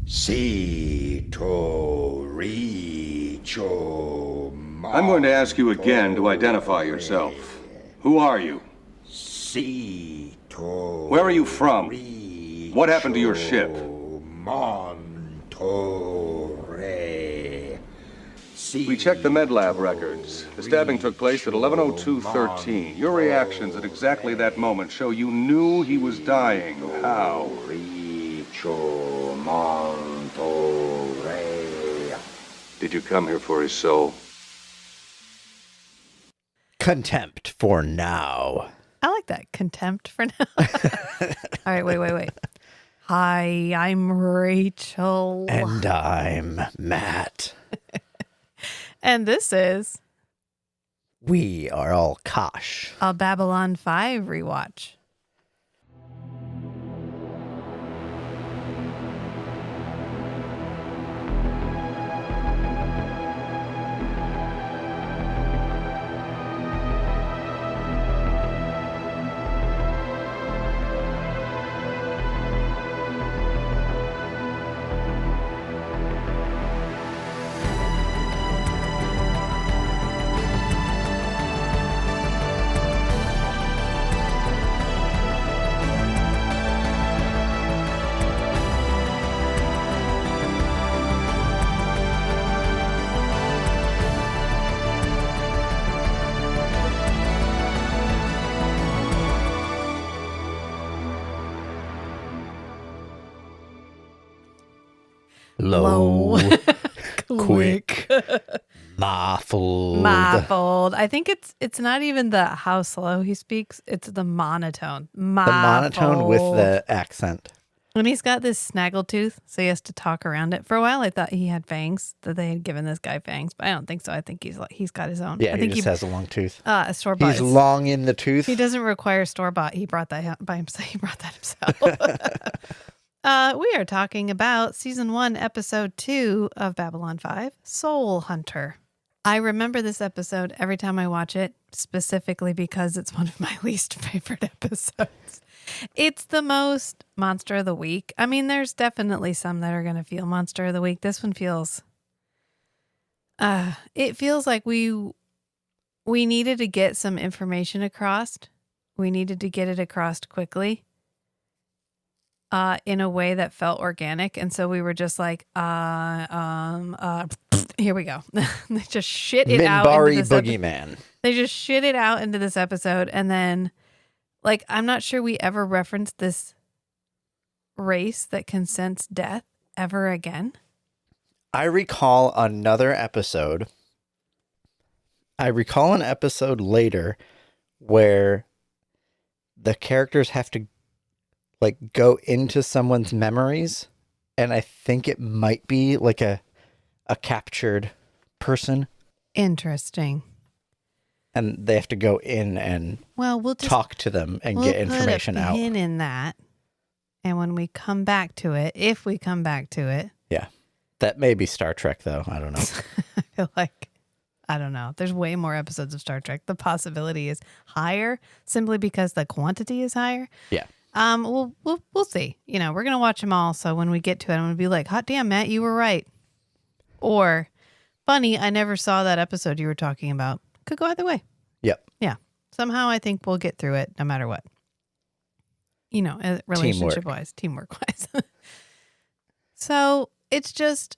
I'm going to ask you again to identify yourself. Who are you? Where are you from? What happened to your ship? We checked the med lab records. The stabbing took place at 11:02:13. Your reactions at exactly that moment show you knew he was dying. How? Did you come here for his soul? Contempt for now. I like that. Contempt for now. All right, wait. Hi, I'm Rachel. And I'm Matt. And this is We are all Kosh. a Babylon 5 rewatch. Low, Quick. muffled. I think it's not even how slow he speaks. It's the monotone. The monotone with the accent. And he's got this snaggletooth, so he has to talk around it. For a while, I thought he had fangs, that they had given this guy fangs, but I don't think so. I think he's got his own. Yeah, I think he just has a long tooth. A store-bought. He's long in the tooth. He doesn't require store-bought. He brought that by himself. He brought that himself. We are talking about season 1, episode 2 of Babylon 5, Soul Hunter. I remember this episode every time I watch it, specifically because it's one of my least favorite episodes. It's the most monster of the week. I mean, there's definitely some that are going to feel monster of the week. This one feels, it feels like we needed to get some information across. We needed to get it across quickly. In a way that felt organic. And so we were just like, here we go. They just shit it out. Minbari Boogeyman. They just shit it out into this episode. And then, like, I'm not sure we ever referenced this race that can sense death ever again. I recall another episode. I recall an episode later where the characters have to like go into someone's memories, and I think it might be like a captured person. Interesting. And they have to go in and we'll just talk to them and get information out. We'll put a pin in that. And when we come back to it, if we come back to it. Yeah. That may be Star Trek, though. I don't know. I feel like, I don't know. There's way more episodes of Star Trek. The possibility is higher simply because the quantity is higher. Yeah. We'll see. You know, we're going to watch them all. So when we get to it, I'm going to be like, hot damn, Matt, you were right. Or, funny, I never saw that episode you were talking about. Could go either way. Yep. Yeah. Somehow I think we'll get through it no matter what. You know, relationship-wise, teamwork-wise. So it's just,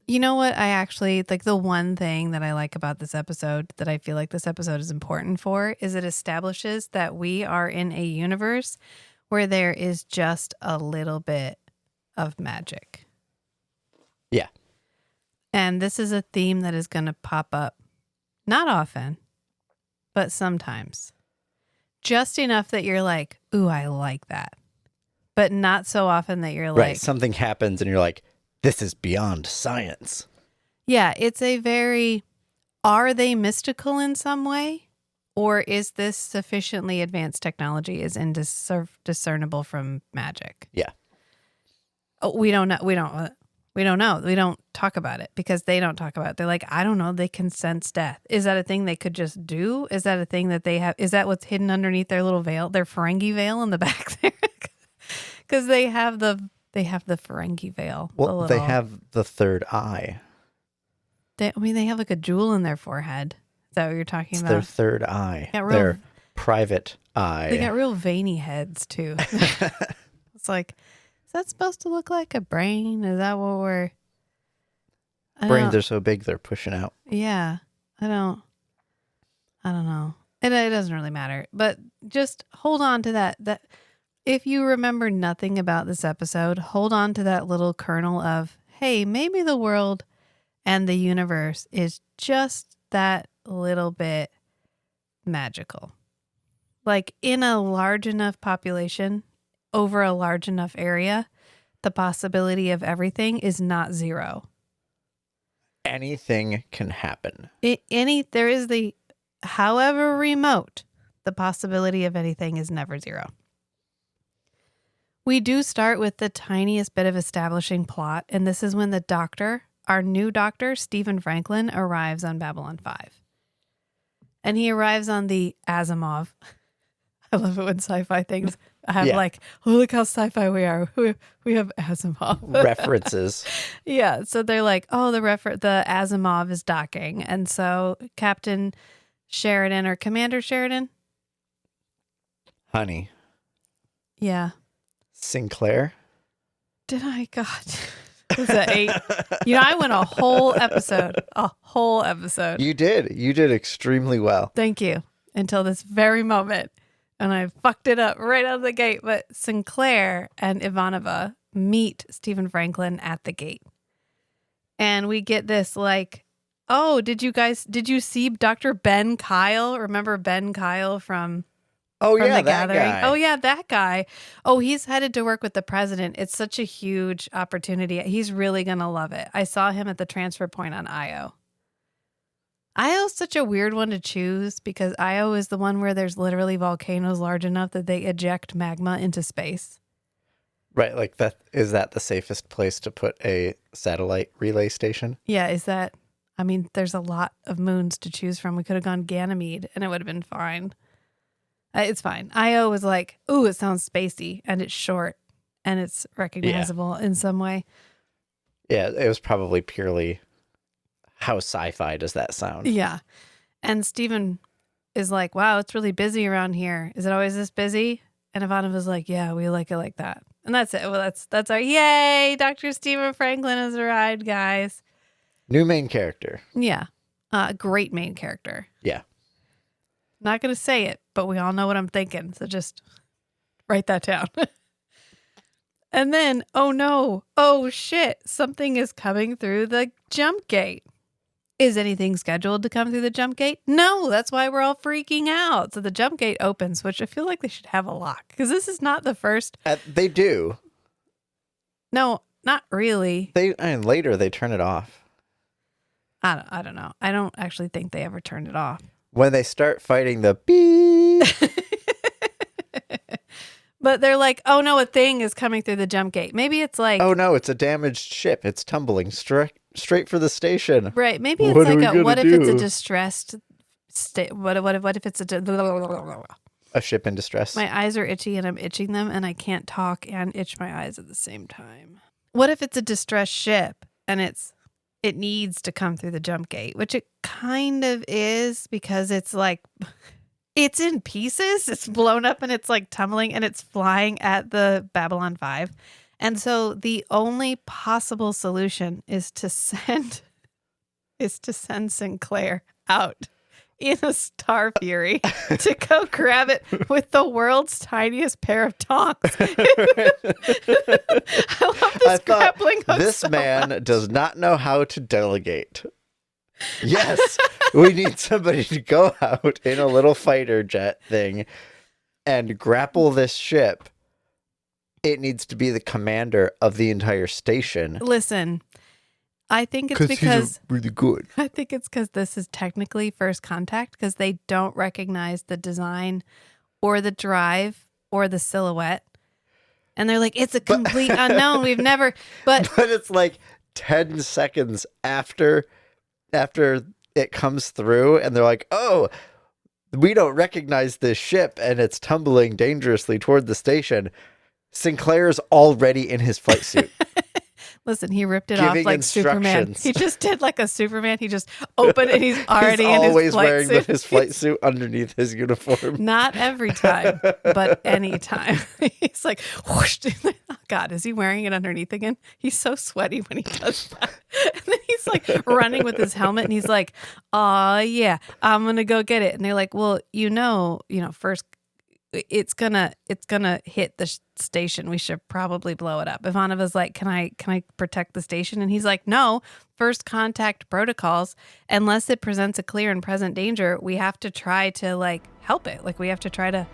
you know what I actually, like the one thing that I like about this episode that I feel like this episode is important for is it establishes that we are in a universe where there is just a little bit of magic. Yeah. And this is a theme that is going to pop up not often, but sometimes. Just enough that you're like, ooh, I like that. But not so often that you're like... Right, something happens and you're like, this is beyond science. Yeah, it's a very... Are they mystical in some way? Or is this sufficiently advanced technology is indiscernible from magic? Yeah. Oh, we don't know. We don't know. We don't talk about it because they don't talk about it. They're like, I don't know. They can sense death. Is that a thing they could just do? Is that a thing that they have? Is that what's hidden underneath their little veil, their Ferengi veil in the back there? Because they have the They have the Ferengi veil. Well, they have the third eye. They have like a jewel in their forehead. Is that what you're talking about? Their third eye. Their private eye. They got real veiny heads, too. It's like, is that supposed to look like a brain? Is that what we're... Brains are so big, they're pushing out. Yeah. I don't know. It doesn't really matter. But just hold on to that. If you remember nothing about this episode, hold on to that little kernel of, hey, maybe the world and the universe is just that little bit magical. Like in a large enough population, over a large enough area, the possibility of everything is not zero. Anything can happen. There is however remote, the possibility of anything is never zero. We do start with the tiniest bit of establishing plot, and this is when the doctor, our new doctor, Stephen Franklin, arrives on Babylon 5. And he arrives on the Asimov. I love it when sci-fi things have oh, look how sci-fi we are. We have Asimov. References. Yeah, so they're like, oh, the Asimov is docking. And so Captain Sheridan or Commander Sheridan? Honey. Yeah. Sinclair. Did I? God. Was that 8? I went a whole episode. You did extremely well. Thank you. Until this very moment. And I fucked it up right out of the gate. But Sinclair and Ivanova meet Stephen Franklin at the gate. And we get this like, oh, did you see Dr. Ben Kyle? Remember Ben Kyle from The Gathering? Guy. Oh, yeah, that guy. Oh, he's headed to work with the president. It's such a huge opportunity. He's really going to love it. I saw him at the transfer point on Io. Io's such a weird one to choose because Io is the one where there's literally volcanoes large enough that they eject magma into space. Right, like that. Is that the safest place to put a satellite relay station? Yeah, there's a lot of moons to choose from. We could have gone Ganymede and it would have been fine. It's fine. Io was like, ooh, it sounds spacey and it's short and it's recognizable in some way. Yeah, it was probably purely how sci-fi does that sound? Yeah. And Steven is like, wow, it's really busy around here. Is it always this busy? And Ivana was like, yeah, we like it like that. And that's it. Well, that's our yay. Dr. Stephen Franklin has arrived, guys. New main character. Yeah. Great main character. Yeah. Not going to say it, but we all know what I'm thinking. So just write that down. And then, oh no. Oh shit. Something is coming through the jump gate. Is anything scheduled to come through the jump gate? No, that's why we're all freaking out. So the jump gate opens, which I feel like they should have a lock because this is not the first. They do. No, not really. Later they turn it off. I don't know. I don't actually think they ever turned it off. When they start fighting the beep. But they're like, oh no, a thing is coming through the jump gate. Maybe it's like, oh no, it's a damaged ship. It's tumbling straight for the station. Right. Maybe it's what if it's a distressed state? What if it's a ship in distress? My eyes are itchy and I'm itching them and I can't talk and itch my eyes at the same time. What if it's a distressed ship and it needs to come through the jump gate, which it kind of is because it's like, it's in pieces. It's blown up and it's like tumbling and it's flying at the Babylon 5. And so the only possible solution is to send Sinclair out in a Star Fury to go grab it with the world's tiniest pair of tongs. I love this grappling hook. This man does not know how to delegate. Yes, we need somebody to go out in a little fighter jet thing and grapple this ship. It needs to be the commander of the entire station. Listen, I think it's because he's really good. I think it's because this is technically first contact because they don't recognize the design or the drive or the silhouette. And they're like, it's a complete unknown. We've never, but it's like 10 seconds after it comes through and they're like, oh, we don't recognize this ship and it's tumbling dangerously toward the station. Sinclair's already in his flight suit. Listen, he ripped it off like Superman. instructions. He just did like a Superman. He just opened it. He's already in his flight suit. Always wearing his flight suit underneath his uniform. Not every time, but any time. He's like, whoosh. Oh God, is he wearing it underneath again? He's so sweaty when he does that. And then he's like running with his helmet, and he's like, "Oh yeah, I'm gonna go get it." And they're like, "Well, first." It's gonna hit the station. We should probably blow it up. Ivanova's like, can I protect the station? And he's like, no. First contact protocols. Unless it presents a clear and present danger, we have to try to like help it. Like we have to try to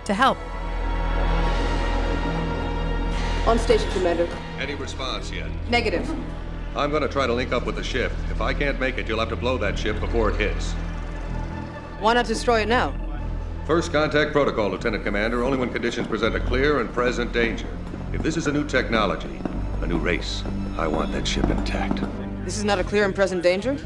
help. On station, Commander. Any response yet? Negative. I'm going to try to link up with the ship. If I can't make it, you'll have to blow that ship before it hits. Why not destroy it now? First contact protocol, Lieutenant Commander, only when conditions present a clear and present danger. If this is a new technology, a new race, I want that ship intact. This is not a clear and present danger?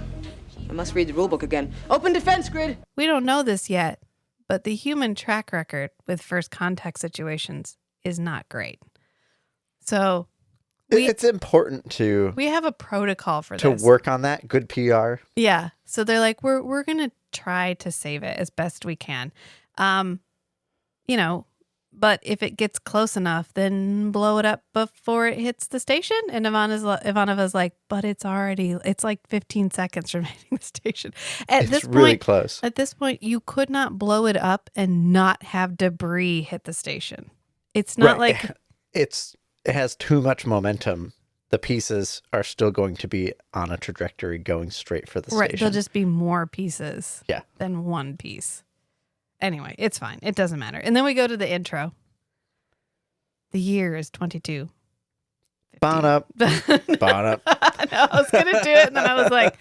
I must read the rulebook again. Open defense grid! We don't know this yet, but the human track record with first contact situations is not great. So it's important to we have a protocol for to this. work on that. Good PR. Yeah. So they're like, we're gonna try to save it as best we can. But if it gets close enough, then blow it up before it hits the station. And Ivanova's like, but it's like 15 seconds from hitting the station. It's really close. At this point, you could not blow it up and not have debris hit the station. It's not like it has too much momentum. The pieces are still going to be on a trajectory going straight for the station. Right, there'll just be more pieces Yeah. than one piece. Anyway, it's fine. It doesn't matter. And then we go to the intro. The year is 22. Bon up. Bon up. No, I was going to do it, and then I was like,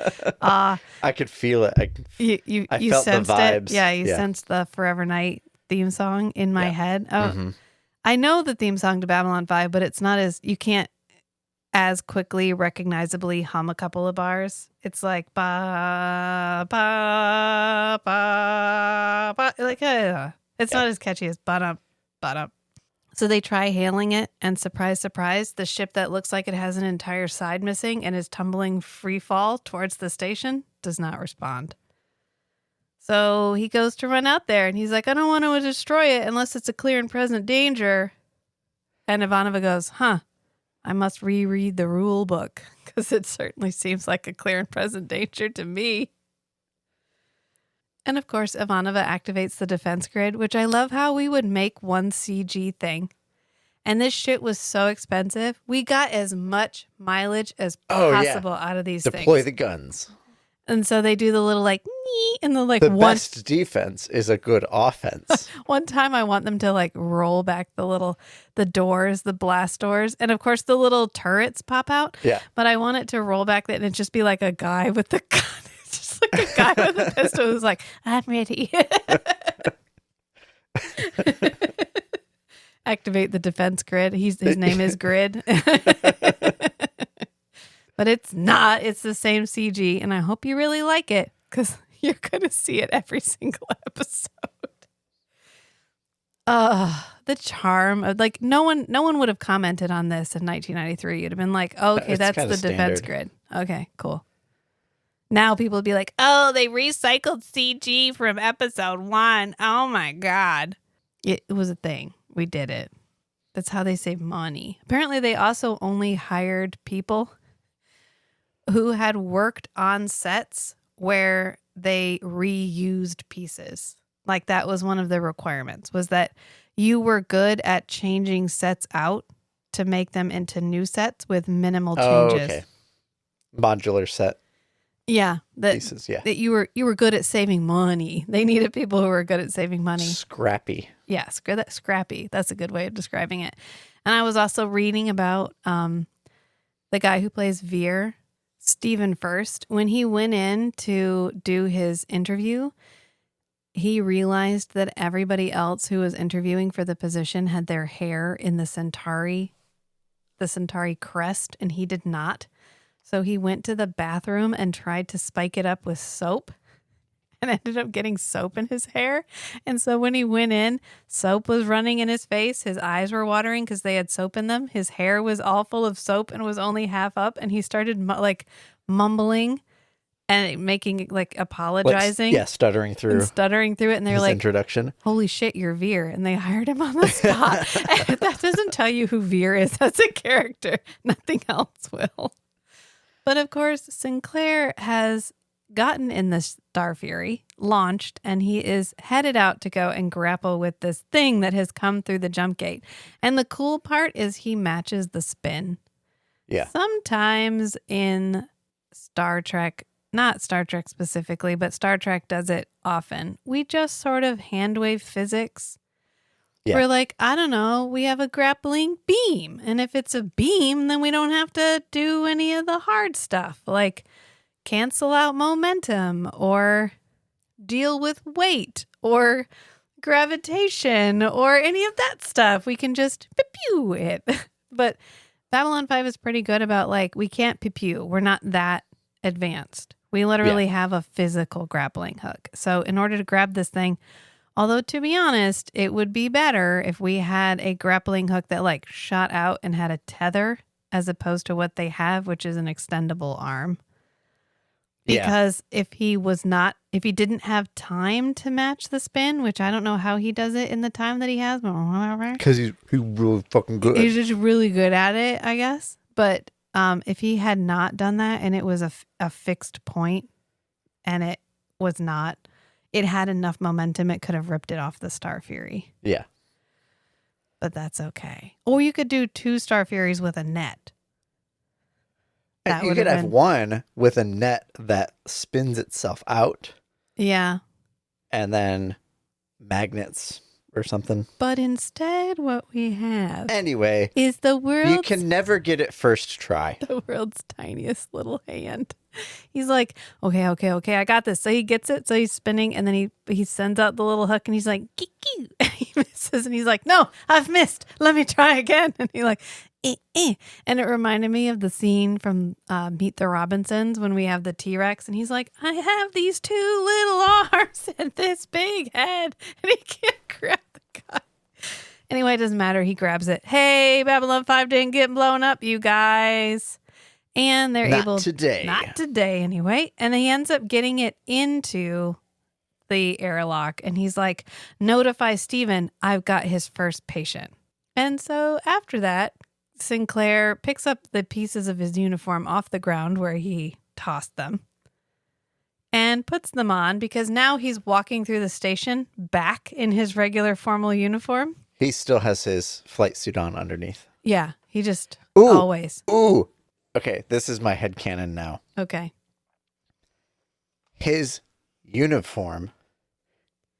I could feel it. You felt sensed the vibes. it? Yeah, you sensed the Forever Night theme song in my head. Oh, Mm-hmm. I know the theme song to Babylon 5, but it's not you can't as quickly recognizably hum a couple of bars. It's like ba ba ba ba, like it's not as catchy as ba da. So they try hailing it, and surprise, surprise, the ship that looks like it has an entire side missing and is tumbling free fall towards the station does not respond. So he goes to run out there, and he's like, I don't want to destroy it unless it's a clear and present danger. And Ivanova goes, I must reread the rule book because it certainly seems like a clear and present danger to me. And of course, Ivanova activates the defense grid, which I love how we would make one CG thing. And this shit was so expensive. We got as much mileage as possible out of these things. Deploy the guns. And so they do the little like, nee, and the like the one. Best defense is a good offense. One time I want them to like roll back the doors, the blast doors. And of course the little turrets pop out. Yeah. But I want it to roll back and it just be like a guy with the gun. It's just like a guy with a pistol who's like, I'm ready. Activate the defense grid. His name is Grid. But it's not. It's the same CG. And I hope you really like it because you're going to see it every single episode. The charm of like no one would have commented on this in 1993. You'd have been like, oh, okay, that's the defense grid. Okay, cool. Now people would be like, oh, they recycled CG from episode 1. Oh my God. It was a thing. We did it. That's how they save money. Apparently they also only hired people who had worked on sets where they reused pieces. Like that was one of the requirements, was that you were good at changing sets out to make them into new sets with minimal changes. Okay. Modular set. Yeah, pieces, yeah. That you were good at saving money. They needed people who were good at saving money. Scrappy. Yeah, scrappy. That's a good way of describing it. And I was also reading about the guy who plays Veer, Stephen First. When he went in to do his interview, he realized that everybody else who was interviewing for the position had their hair in the Centauri crest, and he did not. So he went to the bathroom and tried to spike it up with soap. and ended up getting soap in his hair. And so when he went in, soap was running in his face. His eyes were watering because they had soap in them. His hair was all full of soap and was only half up. And he started mumbling and making apologizing. Stuttering through it. And they're his like, introduction. Holy shit, you're Veer. And they hired him on the spot. And that doesn't tell you who Veer is as a character. Nothing else will. But of course, Sinclair has gotten in the Star Fury, launched, and he is headed out to go and grapple with this thing that has come through the jump gate. And the cool part is he matches the spin. Yeah. Sometimes in Star Trek, not Star Trek specifically, but Star Trek does it often. We just sort of handwave physics. Yeah. We're like, I don't know, we have a grappling beam. And if it's a beam, then we don't have to do any of the hard stuff, like cancel out momentum or deal with weight or gravitation or any of that stuff. We can just pew it. But Babylon 5 is pretty good about we can't pew. We're not that advanced. We literally have a physical grappling hook. So in order to grab this thing, although to be honest, it would be better if we had a grappling hook that shot out and had a tether as opposed to what they have, which is an extendable arm. Because if he didn't have time to match the spin, which I don't know how he does it in the time that he has, but whatever. Because he's really fucking good. He's just really good at it, I guess. But if he had not done that and it was a fixed point and it was not, it had enough momentum, it could have ripped it off the Star Fury. Yeah. But that's okay. Or you could do 2 Star Furies with a net. You could have one with a net that spins itself out. Yeah. And then magnets or something. But instead, what we have is the world's... You can never get it first try. The world's tiniest little hand. He's like, okay, I got this. So he gets it. So he's spinning, and then he sends out the little hook, and he's like, geek. He misses, and he's like, no, I've missed. Let me try again. And he's like, eh. And it reminded me of the scene from Meet the Robinsons when we have the T-Rex, and he's like, I have these 2 little arms and this big head, and he can't grab the guy. Anyway, it doesn't matter. He grabs it. Hey, Babylon 5 didn't get blown up, you guys. And they're able... Not today, anyway. And he ends up getting it into the airlock. And he's like, notify Steven, I've got his first patient. And so after that, Sinclair picks up the pieces of his uniform off the ground where he tossed them and puts them on because now he's walking through the station back in his regular formal uniform. He still has his flight suit on underneath. Yeah, he just always. Ooh. Okay, this is my headcanon now. Okay. His uniform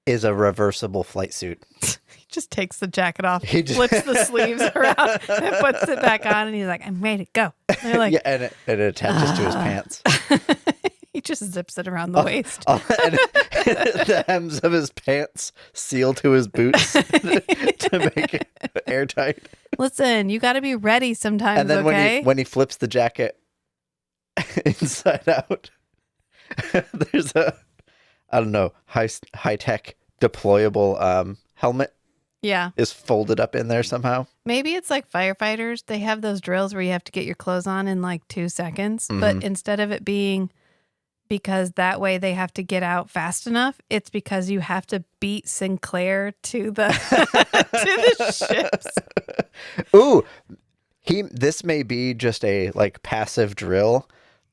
is a reversible flight suit. He just takes the jacket off, flips the sleeves around, and puts it back on, and he's like, I'm ready to go. And they're like, and it attaches to his pants. He just zips it around the waist. And the hems of his pants seal to his boots to make it airtight. Listen, you got to be ready sometimes, and then when he flips the jacket inside out, there's a, I don't know, high-tech deployable helmet. Yeah. Is folded up in there somehow. Maybe it's like firefighters. They have those drills where you have to get your clothes on in 2 seconds. Mm-hmm. But instead of it being because that way they have to get out fast enough, it's because you have to beat Sinclair to the to the ships. Ooh, this may be just a passive drill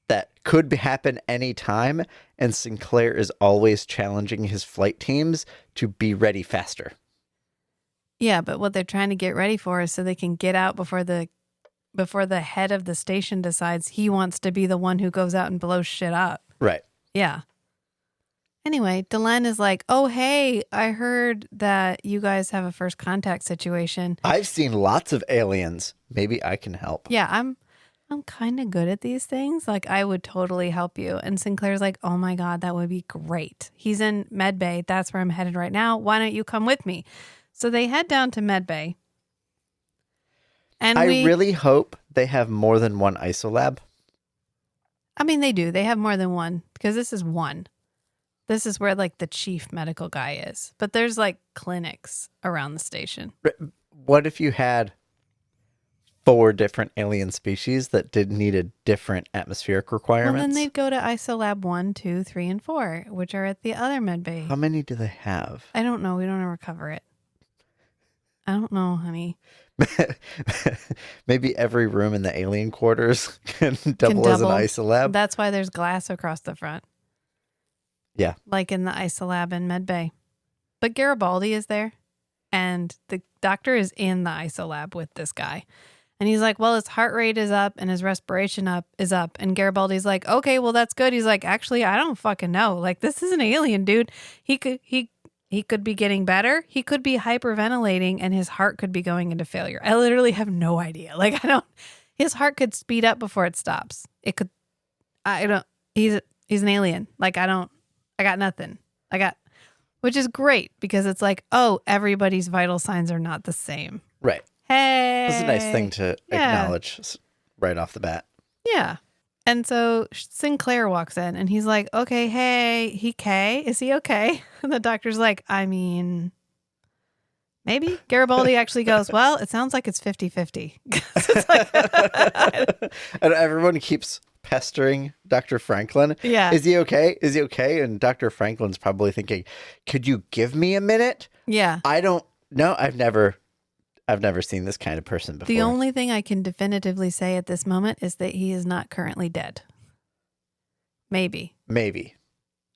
that could happen anytime, and Sinclair is always challenging his flight teams to be ready faster. Yeah, but what they're trying to get ready for is so they can get out before the head of the station decides he wants to be the one who goes out and blows shit up. Right. Yeah. Anyway, Delenn is like, oh, hey, I heard that you guys have a first contact situation. I've seen lots of aliens. Maybe I can help. Yeah, I'm kind of good at these things. I would totally help you. And Sinclair's like, oh my God, that would be great. He's in Medbay. That's where I'm headed right now. Why don't you come with me? So they head down to Medbay. And I really hope they have more than one isolab. I mean, they do. They have more than one because this is one. This is where like the chief medical guy is. But there's like clinics around the station. What if you had 4 different alien species that needed different atmospheric requirements? Well, then they'd go to Isolab 1, 2, 3, and 4, which are at the other med bay. How many do they have? I don't know. We don't ever cover it. I don't know, honey. Maybe every room in the alien quarters can double as an isolab. That's why there's glass across the front. Yeah. Like in the isolab in medbay. But Garibaldi is there. And the doctor is in the isolab with this guy. And he's like, well, his heart rate is up and his respiration is up. And Garibaldi's like, okay, well, that's good. He's like, actually, I don't fucking know. Like, this is an alien, dude. He could be getting better. He could be hyperventilating and his heart could be going into failure. I literally have no idea. Like, his heart could speed up before it stops. He's an alien. Like, I got nothing. Which is great because it's like, oh, everybody's vital signs are not the same. Right. Hey. That's a nice thing to acknowledge right off the bat. Yeah. And so Sinclair walks in and he's like, okay, hey, is he okay? And the doctor's like, I mean, maybe. Garibaldi actually goes, well, it sounds like it's 50-50. And everyone keeps pestering Dr. Franklin. Yeah. Is he okay? Is he okay? And Dr. Franklin's probably thinking, could you give me a minute? Yeah. I don't know. I've never seen this kind of person before. The only thing I can definitively say at this moment is that he is not currently dead. Maybe.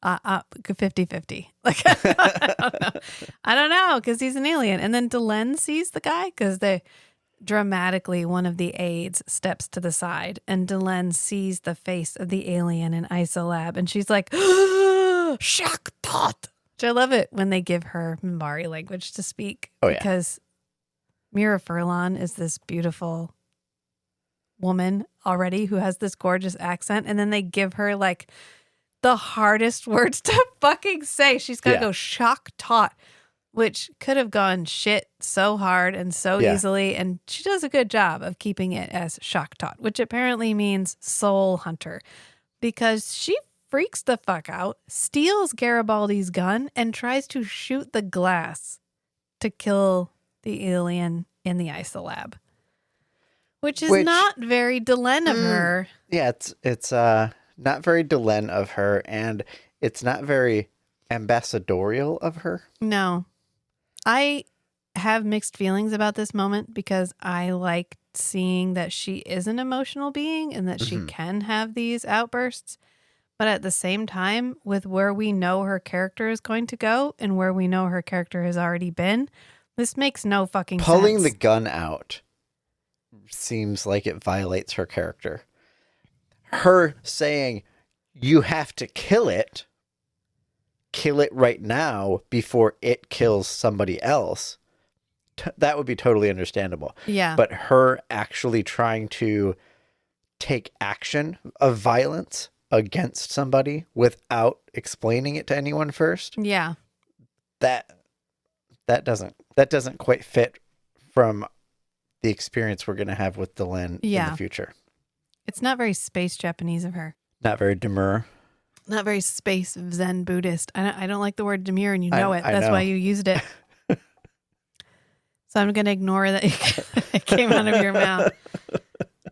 50-50. Like, I don't know, because he's an alien. And then Delenn sees the guy, because dramatically one of the aides steps to the side, and Delenn sees the face of the alien in Isolab, and she's like, shock thought. Which I love it when they give her Minbari language to speak. Oh, yeah. Because Mira Furlan is this beautiful woman already who has this gorgeous accent, and then they give her like the hardest words to fucking say. She's got to go shock taught, which could have gone shit so hard and so easily, and she does a good job of keeping it as shock taught, which apparently means soul hunter, because she freaks the fuck out, steals Garibaldi's gun, and tries to shoot the glass to kill the alien in the isolab, which is not very Delenn of her. Yeah, it's not very Delenn of her, and it's not very ambassadorial of her. No. I have mixed feelings about this moment because I like seeing that she is an emotional being and that she can have these outbursts. But at the same time, with where we know her character is going to go and where we know her character has already been, this makes no fucking sense. Pulling the gun out seems like it violates her character. Her saying, you have to kill it right now before it kills somebody else, that would be totally understandable. Yeah. But her actually trying to take action of violence against somebody without explaining it to anyone first. Yeah. That doesn't quite fit from the experience we're going to have with Delenn in the future. It's not very space Japanese of her. Not very demure. Not very space Zen Buddhist. I don't like the word demure, and you know it. That's know. why you used it. So I'm going to ignore that it came out of your mouth.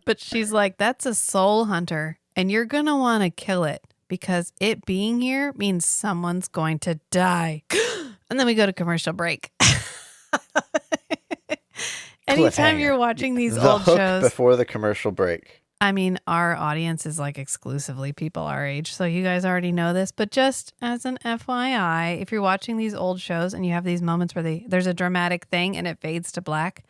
But she's like, that's a soul hunter, and you're going to want to kill it because it being here means someone's going to die. And then we go to commercial break. Anytime you're watching these old shows before the commercial break. I mean, our audience is like exclusively people our age, so you guys already know this. But just as an FYI, if you're watching these old shows and you have these moments where there's a dramatic thing and it fades to black,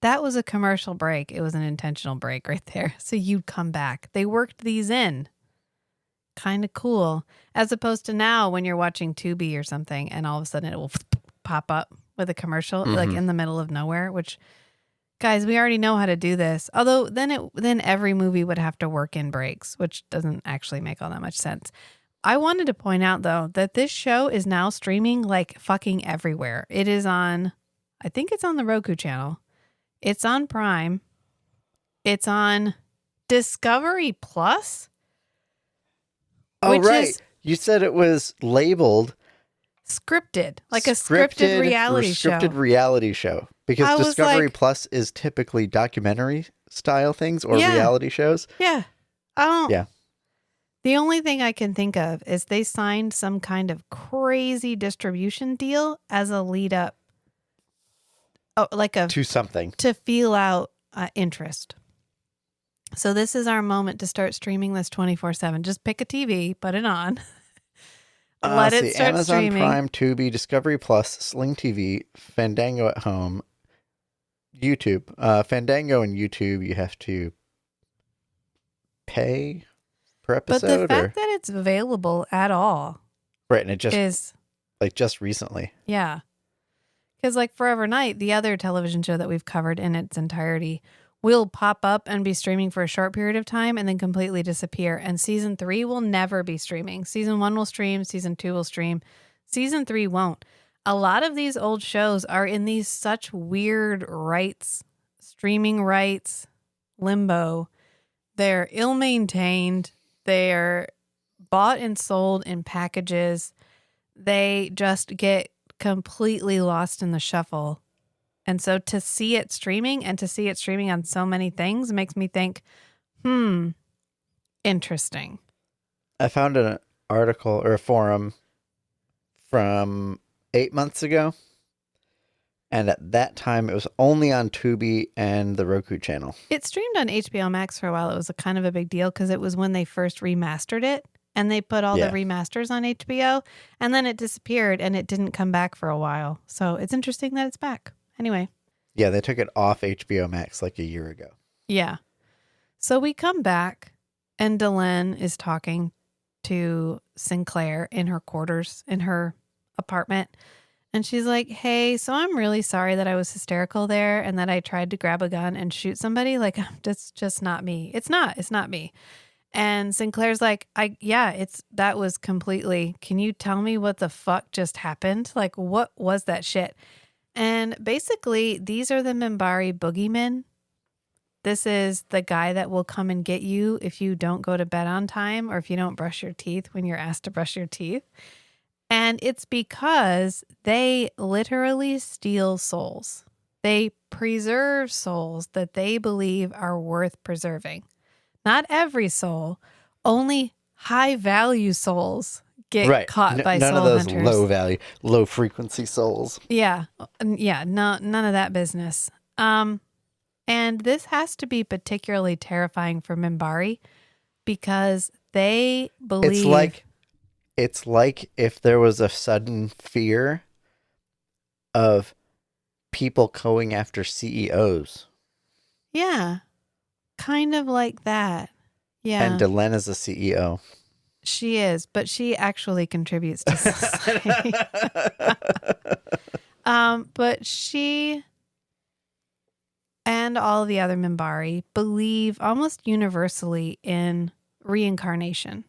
that was a commercial break. It was an intentional break right there. So you'd come back. They worked these in. Kind of cool. As opposed to now when you're watching Tubi or something and all of a sudden it will pop up with a commercial like in the middle of nowhere, which... Guys, we already know how to do this. Although then every movie would have to work in breaks, which doesn't actually make all that much sense. I wanted to point out, though, that this show is now streaming like fucking everywhere. It is on, I think it's on the Roku channel. It's on Prime. It's on Discovery Plus. Oh, right. You said it was labeled scripted, like a scripted reality show. Scripted reality show. Because I was Discovery like- Plus is typically documentary style things or reality shows. Yeah. I don't. Yeah. The only thing I can think of is they signed some kind of crazy distribution deal as a lead up. Oh, To something. To feel out interest. So this is our moment to start streaming this 24/7. Just pick a TV, put it on. Let it start Amazon streaming. Prime, Tubi, Discovery Plus, Sling TV, Fandango at home, YouTube. Fandango and YouTube, you have to pay per episode. But the fact that it's available at all right, and it just is just recently. Yeah. Because like Forever Night, the other television show that we've covered in its entirety, will pop up and be streaming for a short period of time and then completely disappear. And season 3 will never be streaming. Season 1 will stream. Season 2 will stream. Season 3 won't. A lot of these old shows are in these such weird rights, streaming rights, limbo. They're ill-maintained. They're bought and sold in packages. They just get completely lost in the shuffle. And so to see it streaming and to see it streaming on so many things makes me think, interesting. I found an article or a forum from 8 months ago. And at that time, it was only on Tubi and the Roku channel. It streamed on HBO Max for a while. It was a kind of a big deal because it was when they first remastered it. And they put all the remasters on HBO. And then it disappeared and it didn't come back for a while. So it's interesting that it's back. Anyway. Yeah, they took it off HBO Max like a year ago. Yeah. So we come back and Delenn is talking to Sinclair in her quarters, in her apartment. And she's like, hey, so I'm really sorry that I was hysterical there and that I tried to grab a gun and shoot somebody. Like, that's just not me. It's not me. And Sinclair's like, that was completely, can you tell me what the fuck just happened? Like, what was that shit? And basically, these are the Minbari boogeymen. This is the guy that will come and get you if you don't go to bed on time or if you don't brush your teeth when you're asked to brush your teeth. And it's because they literally steal souls. They preserve souls that they believe are worth preserving. Not every soul, only high-value souls get caught by soul hunters. None of those low-value, low-frequency souls. Yeah. No, none of that business. And this has to be particularly terrifying for Minbari because they believe... It's like if there was a sudden fear of people going after CEOs. Yeah. Kind of like that. Yeah. And Delenn is a CEO. She is, but she actually contributes to society. But she and all the other Minbari believe almost universally in reincarnation.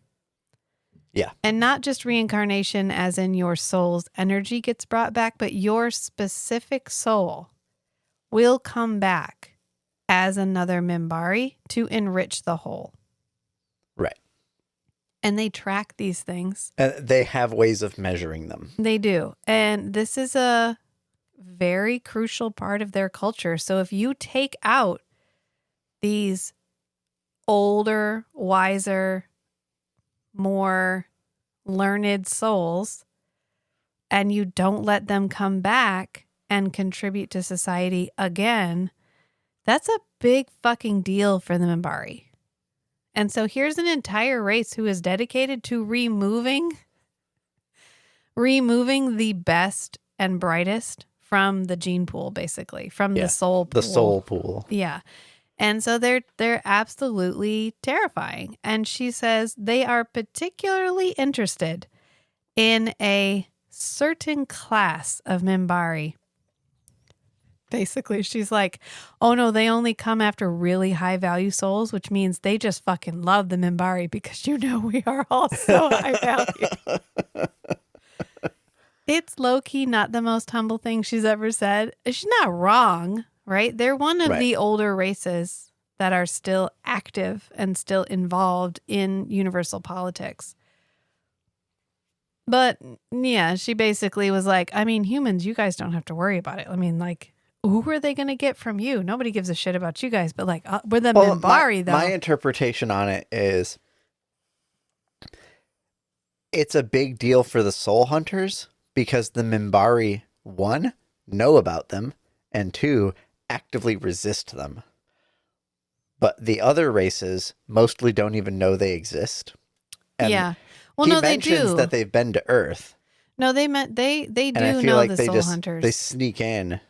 Yeah. And not just reincarnation as in your soul's energy gets brought back, but your specific soul will come back as another Minbari to enrich the whole. Right. And they track these things. They have ways of measuring them. They do. And this is a very crucial part of their culture. So if you take out these older, wiser, more learned souls and you don't let them come back and contribute to society again, that's a big fucking deal for the Minbari. And so here's an entire race who is dedicated to removing the best and brightest from the gene pool, basically, from the soul pool. The soul pool. Yeah. And so they're absolutely terrifying. And she says they are particularly interested in a certain class of Minbari. Basically, she's like, oh no, they only come after really high value souls, which means they just fucking love the Minbari because we are all so high value. It's low-key not the most humble thing she's ever said. She's not wrong. Right? They're one of the older races that are still active and still involved in universal politics. But yeah, she basically was like, I mean, humans, you guys don't have to worry about it. I mean, like, who are they going to get from you? Nobody gives a shit about you guys. But like, we're the Minbari, though. My interpretation on it is it's a big deal for the soul hunters because the Minbari, one, know about them, and two, actively resist them. But the other races mostly don't even know they exist. And yeah. Well, he no, they mentions do. that they've been to Earth. No, they do And I feel know like the they soul hunters. they sneak in,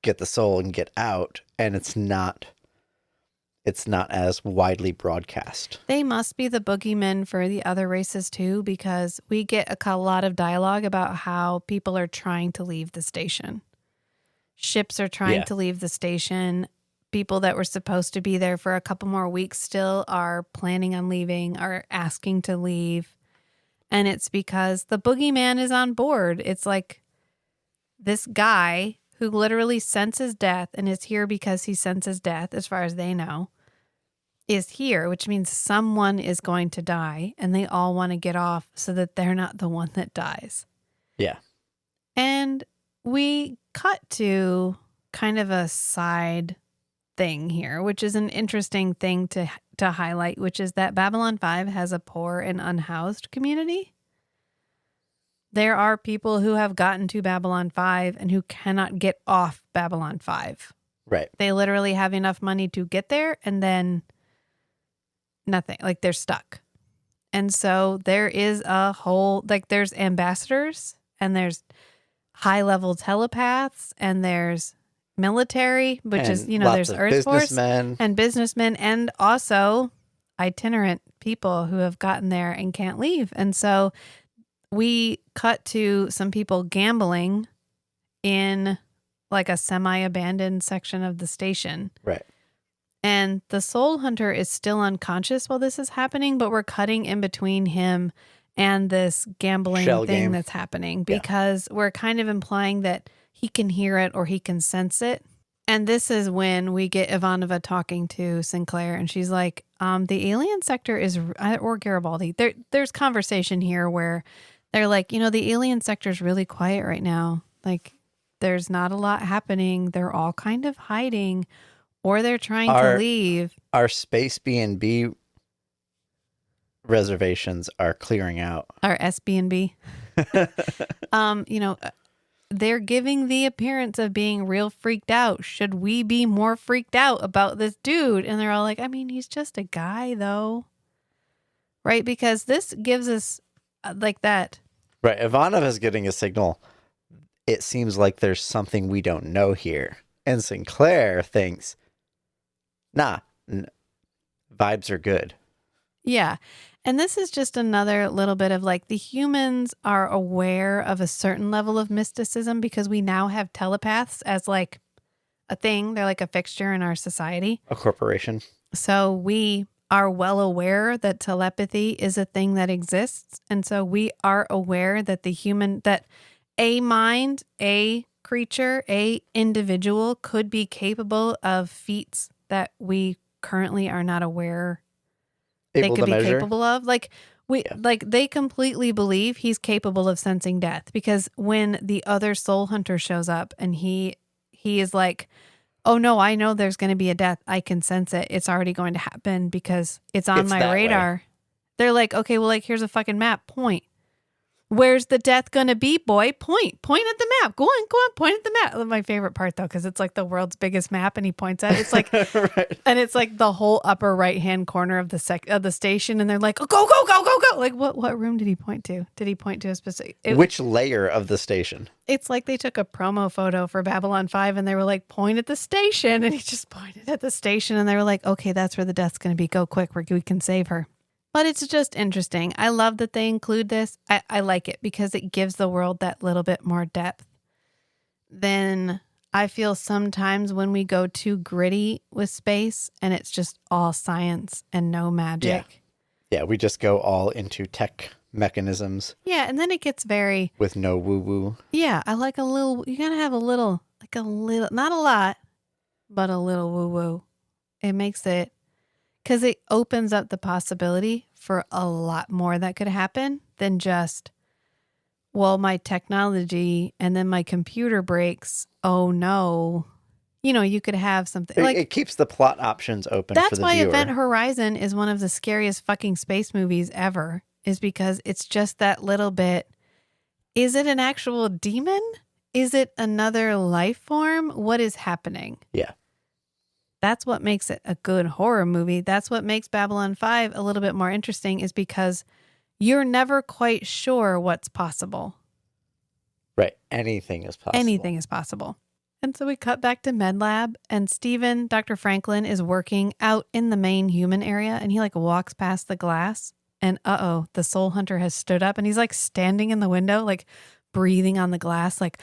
get the soul, and get out, and it's not as widely broadcast. They must be the boogeymen for the other races too, because we get a lot of dialogue about how people are trying to leave the station. Ships are trying to leave the station. People that were supposed to be there for a couple more weeks still are planning on leaving, are asking to leave. And it's because the boogeyman is on board. It's like this guy who literally senses death and is here because he senses death, as far as they know, is here, which means someone is going to die and they all want to get off so that they're not the one that dies. Yeah. And we cut to kind of a side thing here, which is an interesting thing to highlight, which is that Babylon 5 has a poor and unhoused community. There are people who have gotten to Babylon 5 and who cannot get off Babylon 5. Right. They literally have enough money to get there and then nothing. Like they're stuck. And so there is a whole, like there's ambassadors and there's high level telepaths and there's military, which and is, there's Earth Force and businessmen and also itinerant people who have gotten there and can't leave. And so we cut to some people gambling in like a semi-abandoned section of the station. Right. And the soul hunter is still unconscious while this is happening, but we're cutting in between him and this gambling thing that's happening because we're kind of implying that he can hear it or he can sense it. And this is when we get Ivanova talking to Sinclair and she's like, the alien sector is, or Garibaldi, there's conversation here where they're like, the alien sector is really quiet right now. Like there's not a lot happening. They're all kind of hiding or they're trying to leave. Our space B&B reservations are clearing out. Our SB&B. They're giving the appearance of being real freaked out. Should we be more freaked out about this dude? And they're all like, I mean, he's just a guy though. Right? Because this gives us like that. Right. Ivanov is getting a signal. It seems like there's something we don't know here. And Sinclair thinks, nah, vibes are good. Yeah. And this is just another little bit of like the humans are aware of a certain level of mysticism because we now have telepaths as like a thing. They're like a fixture in our society. A corporation. So we are well aware that telepathy is a thing that exists. And so we are aware that that a mind, a creature, a individual could be capable of feats that we currently are not aware they could be capable of. Like they completely believe he's capable of sensing death because when the other soul hunter shows up and he is like, oh no, I know there's going to be a death. I can sense it. It's already going to happen because it's on my radar. Way. They're like, okay, well, like here's a fucking map. Point. Where's the death going to be, boy? Point at the map. Go on, point at the map. My favorite part, though, because it's like the world's biggest map, and he points at it. It's like, right. And it's like the whole upper right-hand corner of the station, and they're like, oh, go. Like, what room did he point to? Did he point to a specific... Which layer of the station? It's like they took a promo photo for Babylon 5, and they were like, point at the station, and he just pointed at the station, and they were like, okay, that's where the death's going to be. Go quick, we can save her. But it's just interesting. I love that they include this. I like it because it gives the world that little bit more depth. Then I feel sometimes when we go too gritty with space and it's just all science and no magic. Yeah, we just go all into tech mechanisms. Yeah, and then it gets very... with no woo-woo. Yeah, I like a little... You gotta have a little, not a lot, but a little woo-woo. It makes it... Because it opens up the possibility for a lot more that could happen than just well, my technology and then my computer breaks. Oh no. You know, you could have something like it keeps the plot options open for that's the why viewer. Event Horizon is one of the scariest fucking space movies ever, is because it's just that little bit. Is it an actual demon? Is it another life form? What is happening? Yeah. That's what makes it a good horror movie. That's what makes Babylon 5 a little bit more interesting, is because you're never quite sure what's possible. Right. Anything is possible. Anything is possible. And so we cut back to Med Lab, and Steven, Dr. Franklin, is working out in the main human area, and he like walks past the glass, and the soul hunter has stood up, and he's like standing in the window, like breathing on the glass, like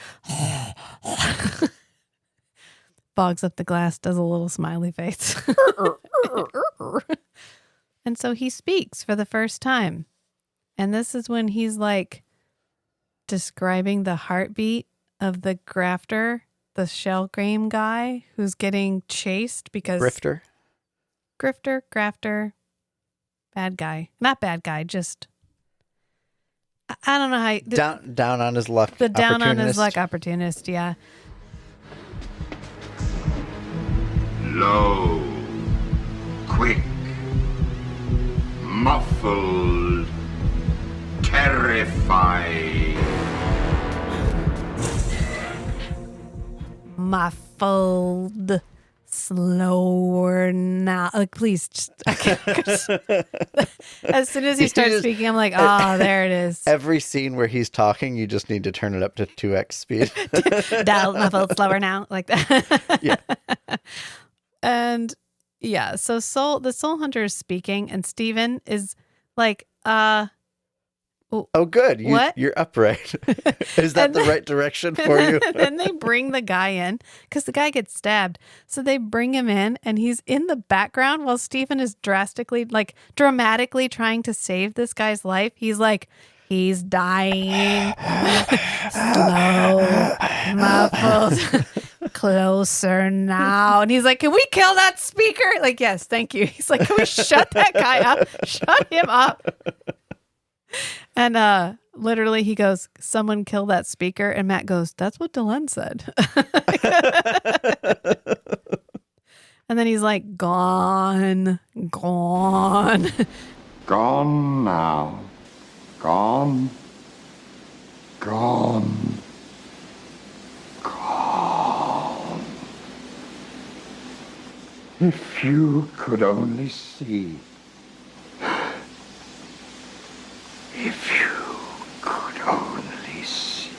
bogs up the glass, does a little smiley face. And so he speaks for the first time. And this is when he's like describing the heartbeat of the grafter, the shell game guy who's getting chased because grafter, bad guy, not bad guy, just I don't know how down on his luck. The down on his luck opportunist, yeah. Low, quick, muffled, terrifying. Muffled, slower now. Like, please, just, as soon as he starts speaking, I'm like, oh, there it is. Every scene where he's talking, you just need to turn it up to 2x speed. Dial muffled, slower now, like that. Yeah. And yeah, so the soul hunter is speaking, and Steven is like, oh, good. What? You're upright. Is that the right direction for you? Then they bring the guy in because the guy gets stabbed. So they bring him in, and he's in the background while Stephen is dramatically trying to save this guy's life. He's like, he's dying. Slow, muffled, closer now. And he's like, can we kill that speaker? Like, yes, thank you. He's like, can we shut that guy up? Shut him up. And literally he goes, someone kill that speaker. And Matt goes, that's what Delenn said. And then he's like, gone. Gone now. Gone. If you could only see. If you could only see.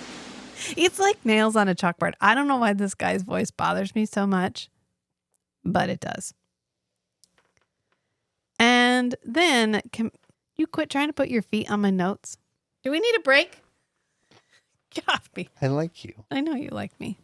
It's like nails on a chalkboard. I don't know why this guy's voice bothers me so much, but it does. And then, can you quit trying to put your feet on my notes? Do we need a break? Get off me. I like you. I know you like me.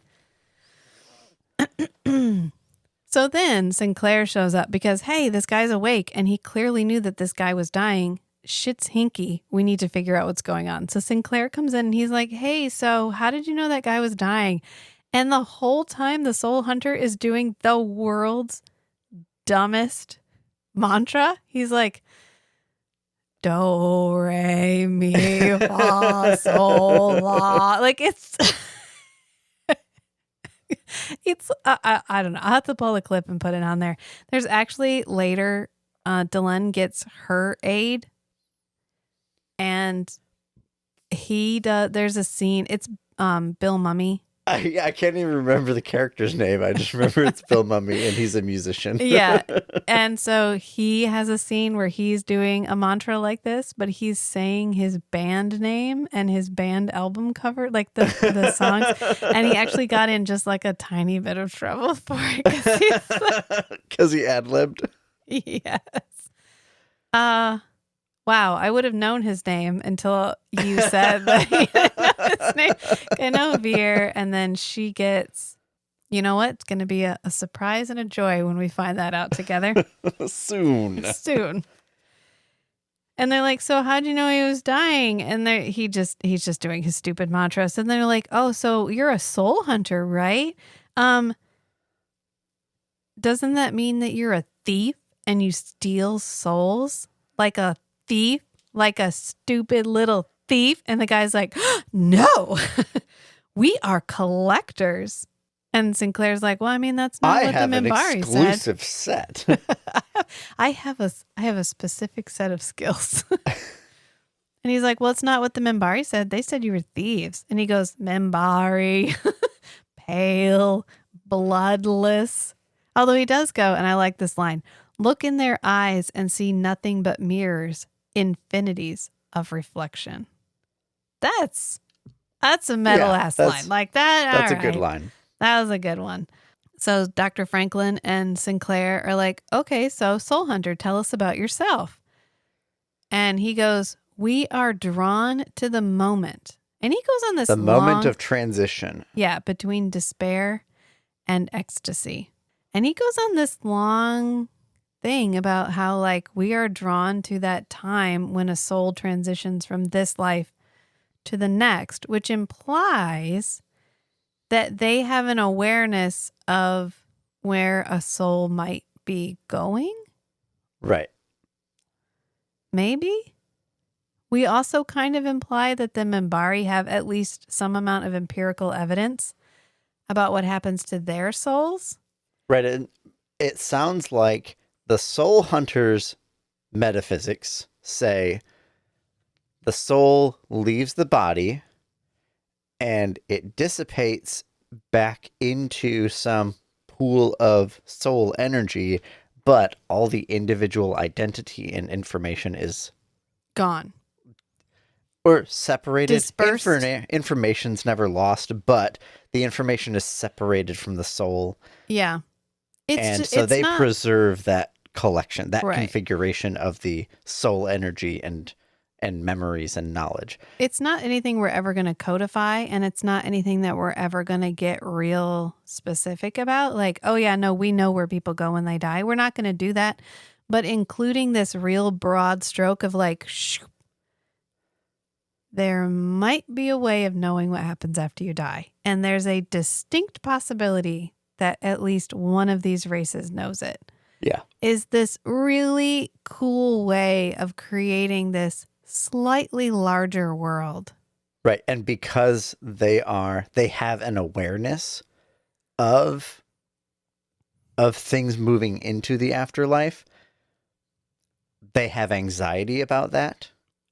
So then Sinclair shows up because, hey, this guy's awake, and he clearly knew that this guy was dying. Shit's hinky. We need to figure out what's going on. So Sinclair comes in and he's like, hey, so how did you know that guy was dying? And the whole time the soul hunter is doing the world's dumbest mantra. He's like, do, re, mi, fa, sol, la. Like, it's I don't know. I'll have to pull the clip and put it on there. There's actually later, Delenn gets her aid. And there's a scene, it's Bill Mummy. I can't even remember the character's name. I just remember it's Bill Mummy, and he's a musician. Yeah. And so he has a scene where he's doing a mantra like this, but he's saying his band name and his band album cover, like the songs. And he actually got in just like a tiny bit of trouble for it. Because he ad-libbed? Yes. Wow, I would have known his name until you said that he didn't know his name. I know Veer, and then she gets, you know what? It's going to be a surprise and a joy when we find that out together. Soon. And they're like, so how'd you know he was dying? And he's just doing his stupid mantras. And they're like, oh, so you're a soul hunter, right? Doesn't that mean that you're a thief and you steal souls? Like a thief, like a stupid little thief? And the guy's like, no, we are collectors. And Sinclair's like, well, I mean, that's not what the Minbari said. I have an exclusive set. I have a specific set of skills. And he's like, well, it's not what the Minbari said. They said you were thieves. And he goes, Minbari, pale, bloodless. Although he does go, and I like this line, look in their eyes and see nothing but mirrors, infinities of reflection. That's a metal-ass line. Like that. That's a good line. That was a good one. So Dr. Franklin and Sinclair are like, okay, so Soul Hunter, tell us about yourself. And he goes, we are drawn to the moment. And he goes on this moment of transition. Yeah, between despair and ecstasy. And he goes on this long thing about how like we are drawn to that time when a soul transitions from this life to the next, which implies that they have an awareness of where a soul might be going. Right. Maybe. We also kind of imply that the Minbari have at least some amount of empirical evidence about what happens to their souls. Right. It sounds like the Soul Hunters' metaphysics say the soul leaves the body and it dissipates back into some pool of soul energy, but all the individual identity and information is gone. Or separated. Dispersed. Information's never lost, but the information is separated from the soul. Yeah. So they preserve that collection, that right. configuration of the soul energy and memories and knowledge. It's not anything we're ever going to codify, and it's not anything that we're ever going to get real specific about. Like, oh yeah, no, we know where people go when they die. We're not going to do that. But including this real broad stroke of like, there might be a way of knowing what happens after you die. And there's a distinct possibility that at least one of these races knows it. Yeah. Is this really cool way of creating this slightly larger world. Right. And because they have an awareness of things moving into the afterlife, they have anxiety about that.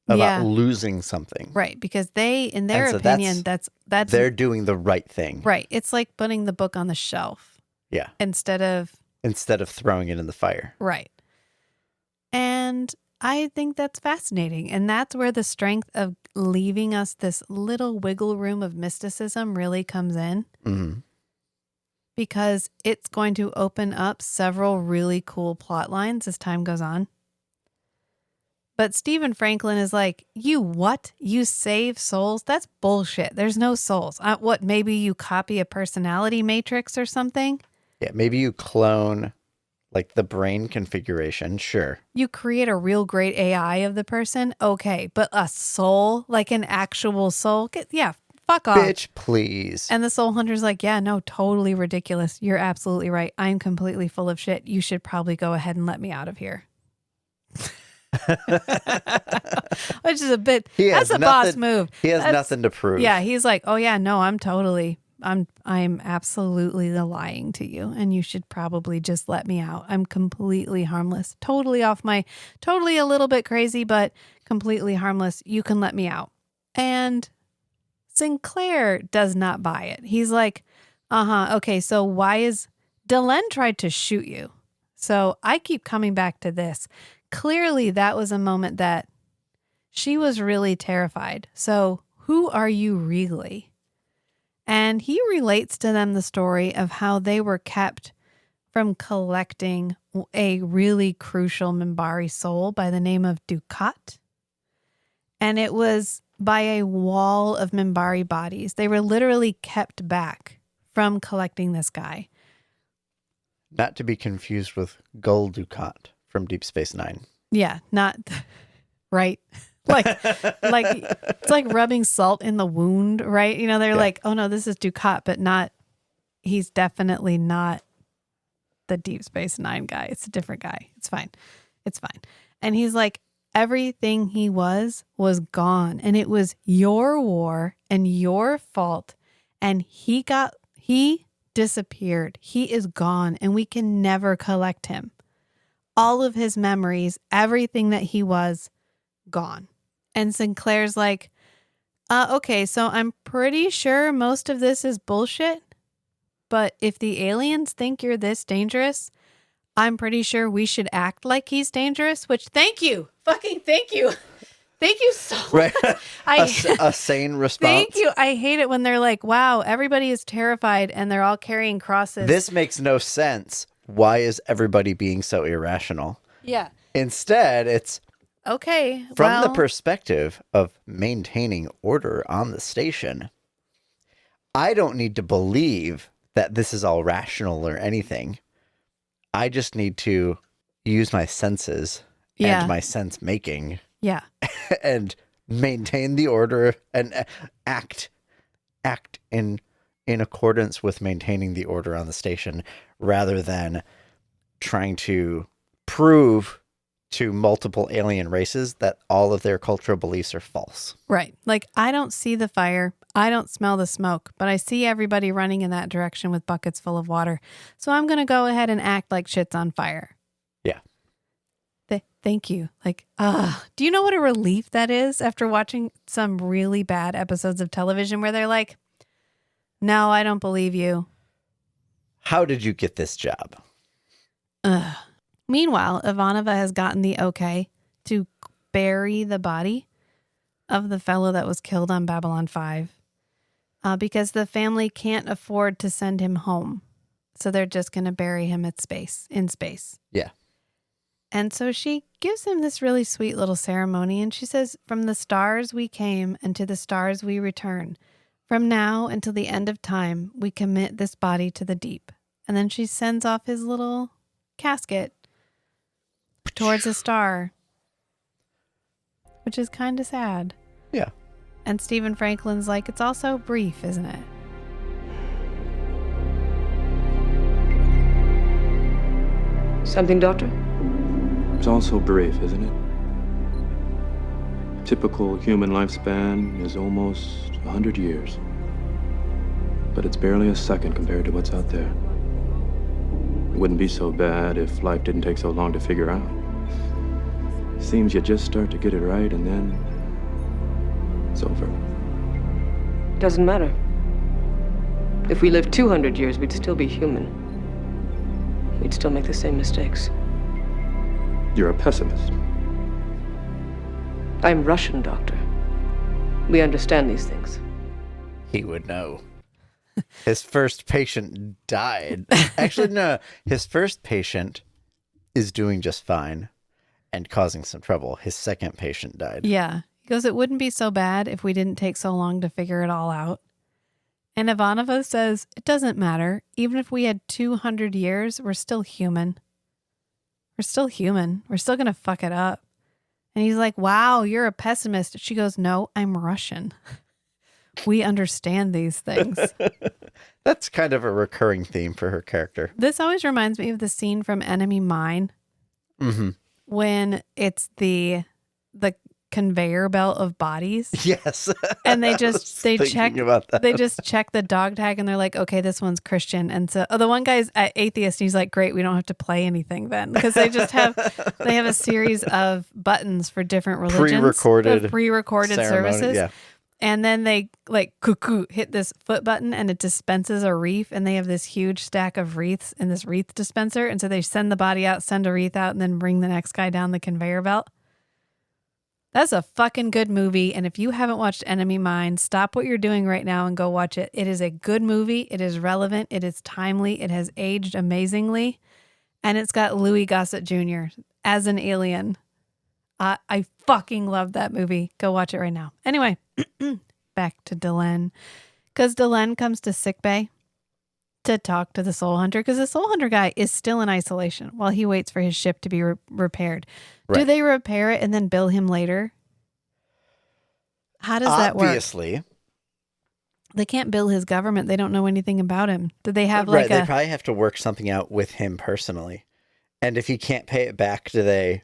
About losing something. Right, because they, in their opinion, that's they're doing the right thing. Right. It's like putting the book on the shelf. Yeah. Instead of throwing it in the fire. Right. And I think that's fascinating. And that's where the strength of leaving us this little wiggle room of mysticism really comes in. Mm-hmm. Because it's going to open up several really cool plot lines as time goes on. But Stephen Franklin is like, you what? You save souls? That's bullshit. There's no souls. What, maybe you copy a personality matrix or something? Yeah, maybe you clone like the brain configuration. Sure. You create a real great AI of the person. Okay, but a soul, like an actual soul? Fuck off. Bitch, please. And the soul hunter's like, yeah, no, totally ridiculous. You're absolutely right. I'm completely full of shit. You should probably go ahead and let me out of here. Which is a bit, that's a boss move. He has nothing to prove. Yeah, he's like, oh yeah, no, I'm absolutely lying to you, and you should probably just let me out. I'm completely harmless, totally a little bit crazy, but completely harmless. You can let me out. And Sinclair does not buy it. He's like, okay, so why is Delenn tried to shoot you? So I keep coming back to this. Clearly, that was a moment that she was really terrified. So who are you really? And he relates to them the story of how they were kept from collecting a really crucial Minbari soul by the name of Dukat. And it was by a wall of Minbari bodies. They were literally kept back from collecting this guy. Not to be confused with Gul Dukat from Deep Space Nine. Yeah, not right. Like it's like rubbing salt in the wound, right? You know, they're like, oh no, this is Dukat, but not. He's definitely not the Deep Space Nine guy. It's a different guy. It's fine. And he's like, everything he was gone. And it was your war and your fault. And he disappeared. He is gone and we can never collect him. All of his memories, everything that he was, gone. And Sinclair's like, okay, so I'm pretty sure most of this is bullshit. But if the aliens think you're this dangerous, I'm pretty sure we should act like he's dangerous, which thank you. Fucking thank you. Thank you so much. Right. A sane response. Thank you. I hate it when they're like, wow, everybody is terrified and they're all carrying crosses. This makes no sense. Why is everybody being so irrational? Yeah. Instead, it's okay. From the perspective of maintaining order on the station, I don't need to believe that this is all rational or anything. I just need to use my senses and my sense making. Yeah. And maintain the order and act in accordance with maintaining the order on the station rather than trying to prove to multiple alien races that all of their cultural beliefs are false. Right. Like, I don't see the fire. I don't smell the smoke, but I see everybody running in that direction with buckets full of water. So I'm going to go ahead and act like shit's on fire. Yeah. Thank you. Like, do you know what a relief that is after watching some really bad episodes of television where they're like, no, I don't believe you. How did you get this job? Meanwhile, Ivanova has gotten the okay to bury the body of the fellow that was killed on Babylon 5 because the family can't afford to send him home. So they're just going to bury him in space. Yeah. And so she gives him this really sweet little ceremony. And she says, from the stars we came and to the stars we return. From now until the end of time, we commit this body to the deep. And then she sends off his little casket towards a star, which is kind of sad. Yeah. And Stephen Franklin's like, it's also brief, isn't it? Something, Doctor? It's also brief, isn't it? Typical human lifespan is almost 100 years. But it's barely a second compared to what's out there. It wouldn't be so bad if life didn't take so long to figure out. Seems you just start to get it right and then it's over. Doesn't matter. If we lived 200 years, we'd still be human. We'd still make the same mistakes. You're a pessimist. I'm Russian, Doctor. We understand these things. He would know. His first patient died. Actually, no. His first patient is doing just fine and causing some trouble. His second patient died. Yeah. He goes, it wouldn't be so bad if we didn't take so long to figure it all out. And Ivanova says, it doesn't matter. Even if we had 200 years, we're still human. We're still human. We're still going to fuck it up. And he's like, wow, you're a pessimist. She goes, no, I'm Russian. We understand these things. That's kind of a recurring theme for her character. This always reminds me of the scene from Enemy Mine. Mm-hmm. When it's the conveyor belt of bodies. Yes. And they just check they just check the dog tag and they're like, okay, this one's Christian. And so the one guy's atheist and he's like, great, we don't have to play anything then. Because they just have a series of buttons for different religions. Pre-recorded services. Yeah. And then they like cuckoo hit this foot button and it dispenses a wreath, and they have this huge stack of wreaths in this wreath dispenser. And so they send the body out, send a wreath out, and then bring the next guy down the conveyor belt. That's a fucking good movie. And if you haven't watched Enemy Mine, stop what you're doing right now and go watch it. It is a good movie. It is relevant. It is timely. It has aged amazingly. And it's got Louis Gossett Jr. as an alien. I fucking love that movie. Go watch it right now. Anyway, back to Delenn. Because Delenn comes to sickbay to talk to the Soul Hunter. Because the Soul Hunter guy is still in isolation while he waits for his ship to be repaired. Right. Do they repair it and then bill him later? How does that work? Obviously. They can't bill his government. They don't know anything about him. Do they have they probably have to work something out with him personally. And if he can't pay it back, do they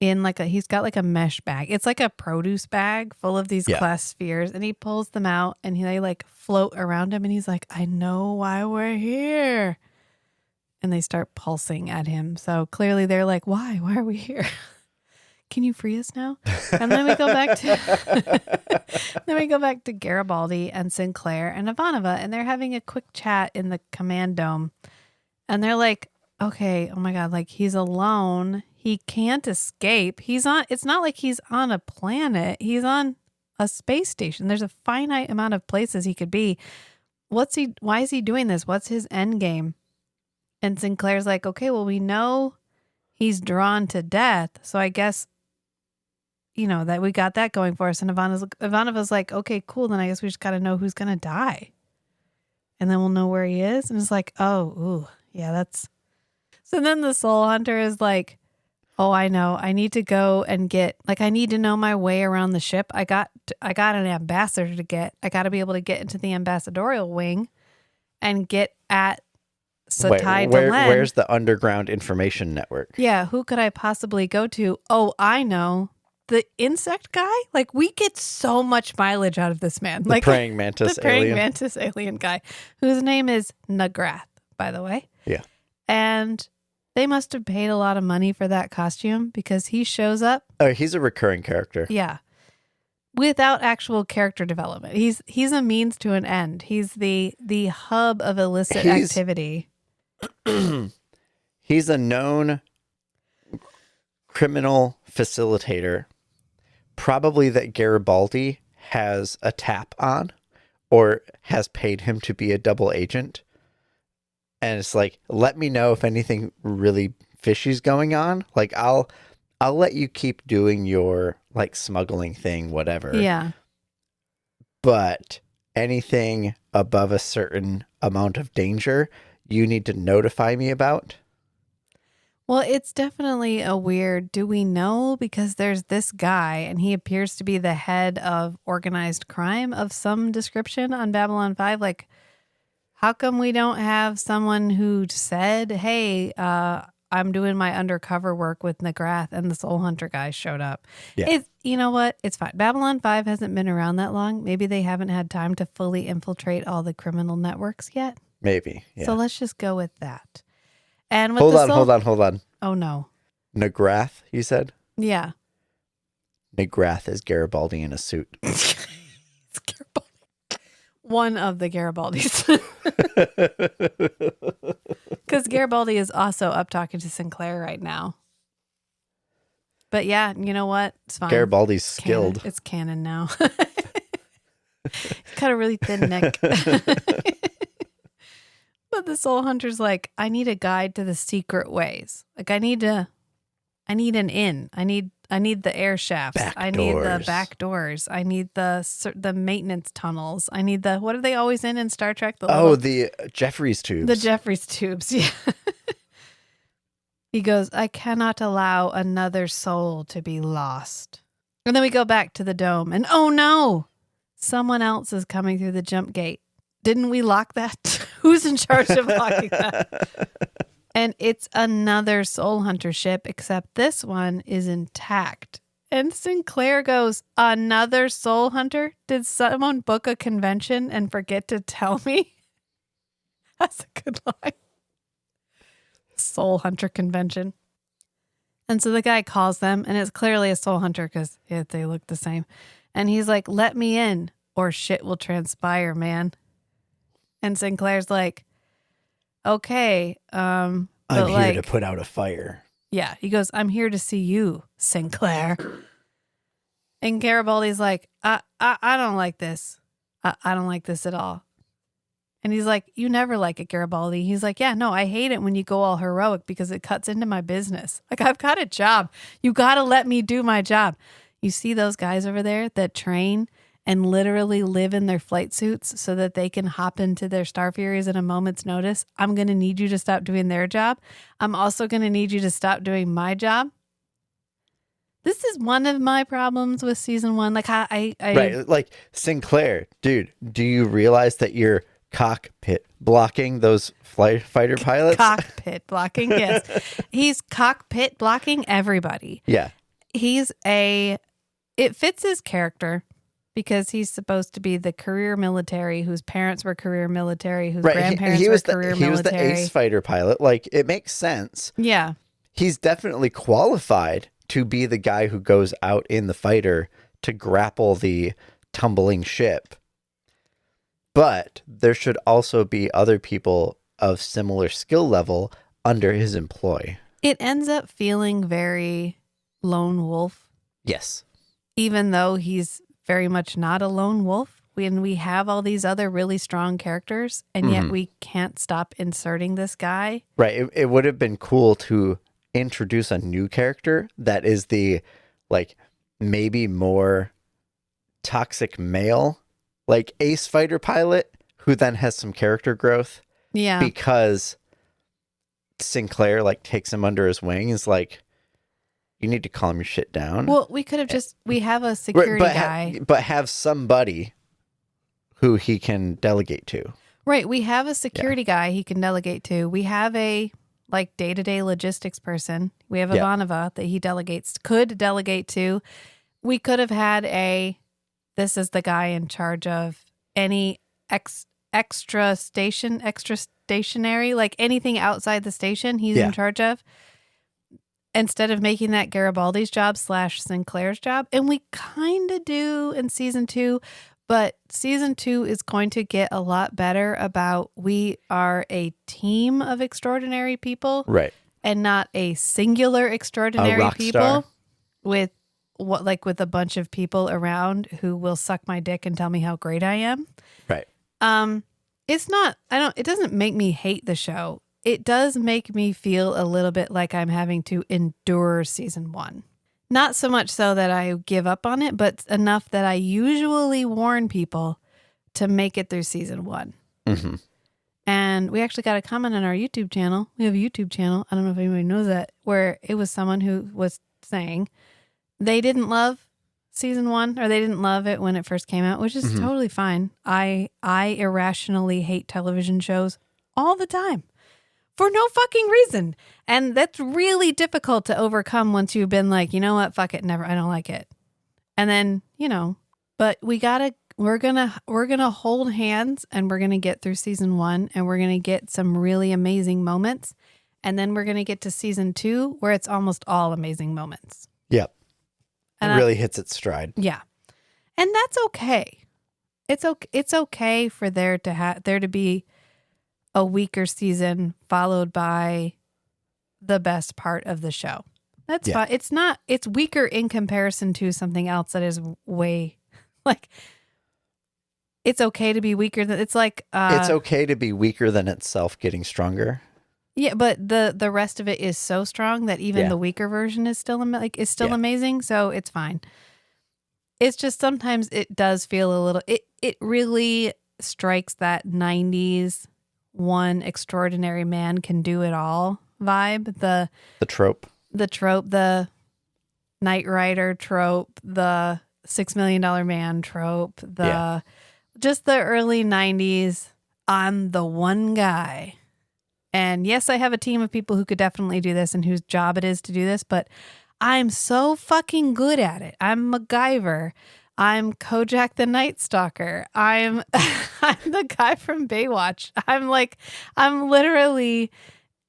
in he's got like a mesh bag. It's like a produce bag full of these glass spheres, and he pulls them out and they like float around him, and he's like, I know why we're here. And they start pulsing at him. So clearly they're like, why are we here? Can you free us now? And then we go back to Garibaldi and Sinclair and Ivanova, and they're having a quick chat in the command dome. And they're like, okay, oh my God, like he's alone. He can't escape. It's not like he's on a planet. He's on a space station. There's a finite amount of places he could be. Why is he doing this? What's his end game? And Sinclair's like, okay, well, we know he's drawn to death. So I guess, that we got that going for us. And Ivanova's like, okay, cool. Then I guess we just got to know who's going to die. And then we'll know where he is. And it's like, that's. So then the Soul Hunter is like, oh, I know. I need to go and I need to know my way around the ship. I got an ambassador to get. I got to be able to get into the ambassadorial wing and get at Delenn. Where's the underground information network? Yeah, who could I possibly go to? Oh, I know. The insect guy? Like, we get so much mileage out of this man. The praying mantis alien guy, whose name is Nagrath, by the way. Yeah. And they must have paid a lot of money for that costume because he shows up. Oh, he's a recurring character. Yeah. Without actual character development. He's a means to an end. He's the hub of illicit activity. He's a known criminal facilitator, probably that Garibaldi has a tap on or has paid him to be a double agent. And it's like, let me know if anything really fishy's going on. Like, I'll let you keep doing your like smuggling thing, whatever. Yeah. But anything above a certain amount of danger, you need to notify me about. Well, it's definitely a weird, do we know? Because there's this guy and he appears to be the head of organized crime of some description on Babylon 5. Like, how come we don't have someone who said, hey, I'm doing my undercover work with Nagrath and the Soul Hunter guy showed up? Yeah. You know what? It's fine. Babylon 5 hasn't been around that long. Maybe they haven't had time to fully infiltrate all the criminal networks yet. Maybe. Yeah. So let's just go with that. And with hold on. Oh, no. Nagrath, you said? Yeah. Nagrath is Garibaldi in a suit. It's Garibaldi. One of the Garibaldis. Because Garibaldi is also up talking to Sinclair right now. But yeah, you know what? It's fine. Garibaldi's skilled. It's canon now. He's got a really thin neck. But the Soul Hunter's like, I need a guide to the secret ways. Like, I need an in. I need the air shafts. I need the back doors. I need the maintenance tunnels. I need what are they always in Star Trek? The Jeffries tubes. The Jeffries tubes, yeah. He goes, I cannot allow another soul to be lost. And then we go back to the dome, and oh no, someone else is coming through the jump gate. Didn't we lock that? Who's in charge of locking that? And it's another Soul Hunter ship, except this one is intact. And Sinclair goes, another Soul Hunter? Did someone book a convention and forget to tell me? That's a good line. Soul Hunter convention. And so the guy calls them, and it's clearly a Soul Hunter because they look the same. And he's like, let me in or shit will transpire, man. And Sinclair's like, okay. I'm here to put out a fire. Yeah. He goes, I'm here to see you, Sinclair. And Garibaldi's like, I don't like this. I don't like this at all. And he's like, you never like it, Garibaldi. He's like, yeah, no, I hate it when you go all heroic because it cuts into my business. Like, I've got a job. You got to let me do my job. You see those guys over there that train and literally live in their flight suits so that they can hop into their Star Furies at a moment's notice? I'm going to need you to stop doing their job. I'm also going to need you to stop doing my job. This is one of my problems with season 1. Like, I right, like Sinclair, dude, do you realize that you're cockpit blocking those fighter pilots? Cockpit blocking, yes. He's cockpit blocking everybody. Yeah. it fits his character because he's supposed to be the career military whose parents were career military, whose grandparents were career military. He was the ace fighter pilot. Like, it makes sense. Yeah. He's definitely qualified to be the guy who goes out in the fighter to grapple the tumbling ship. But there should also be other people of similar skill level under his employ. It ends up feeling very lone wolf. Yes. Even though he's very much not a lone wolf. When we have all these other really strong characters, and yet we can't stop inserting this guy. Right. It would have been cool to introduce a new character that is the, like, maybe more toxic male, like, ace fighter pilot, who then has some character growth. Yeah. Because Sinclair, like, takes him under his wing and is like, you need to calm your shit down. Well, we could have we have a security guy. But have somebody who he can delegate to. Right. We have a security guy he can delegate to. We have a, like, day-to-day logistics person. We have Ivanova that he could delegate to. We could have had this is the guy in charge of any extra stationary, like anything outside the station he's in charge of. Instead of making that Garibaldi's job / Sinclair's job. And we kind of do in season 2, but season 2 is going to get a lot better about we are a team of extraordinary people. Right. And not a singular extraordinary people with with a bunch of people around who will suck my dick and tell me how great I am. Right. It doesn't make me hate the show. It does make me feel a little bit like I'm having to endure season 1. Not so much so that I give up on it, but enough that I usually warn people to make it through season 1. Mm-hmm. And we actually got a comment on our YouTube channel. We have a YouTube channel. I don't know if anybody knows that, where it was someone who was saying they didn't love season 1, or they didn't love it when it first came out, which is totally fine. I irrationally hate television shows all the time. For no fucking reason. And that's really difficult to overcome once you've been like, you know what, fuck it, never, I don't like it. And then, but we're gonna hold hands, and we're gonna get through season 1, and we're gonna get some really amazing moments. And then we're gonna get to season 2 where it's almost all amazing moments. Yep. And it really hits its stride. Yeah. And that's okay. It's okay for there to be a weaker season followed by the best part of the show. That's fine. It's weaker in comparison to something else that is way, like, it's okay to be weaker than, it's like, it's okay to be weaker than itself getting stronger. Yeah, but the rest of it is so strong that even the weaker version is still amazing, so it's fine. It's just sometimes it does feel a little, it really strikes that 90s one extraordinary man can do it all vibe. The trope, the Knight Rider trope, the $6 Million Man trope, just the early 90s. I'm the one guy. And yes, I have a team of people who could definitely do this and whose job it is to do this, but I'm so fucking good at it. I'm MacGyver. I'm Kojak the Night Stalker. I'm the guy from Baywatch. I'm literally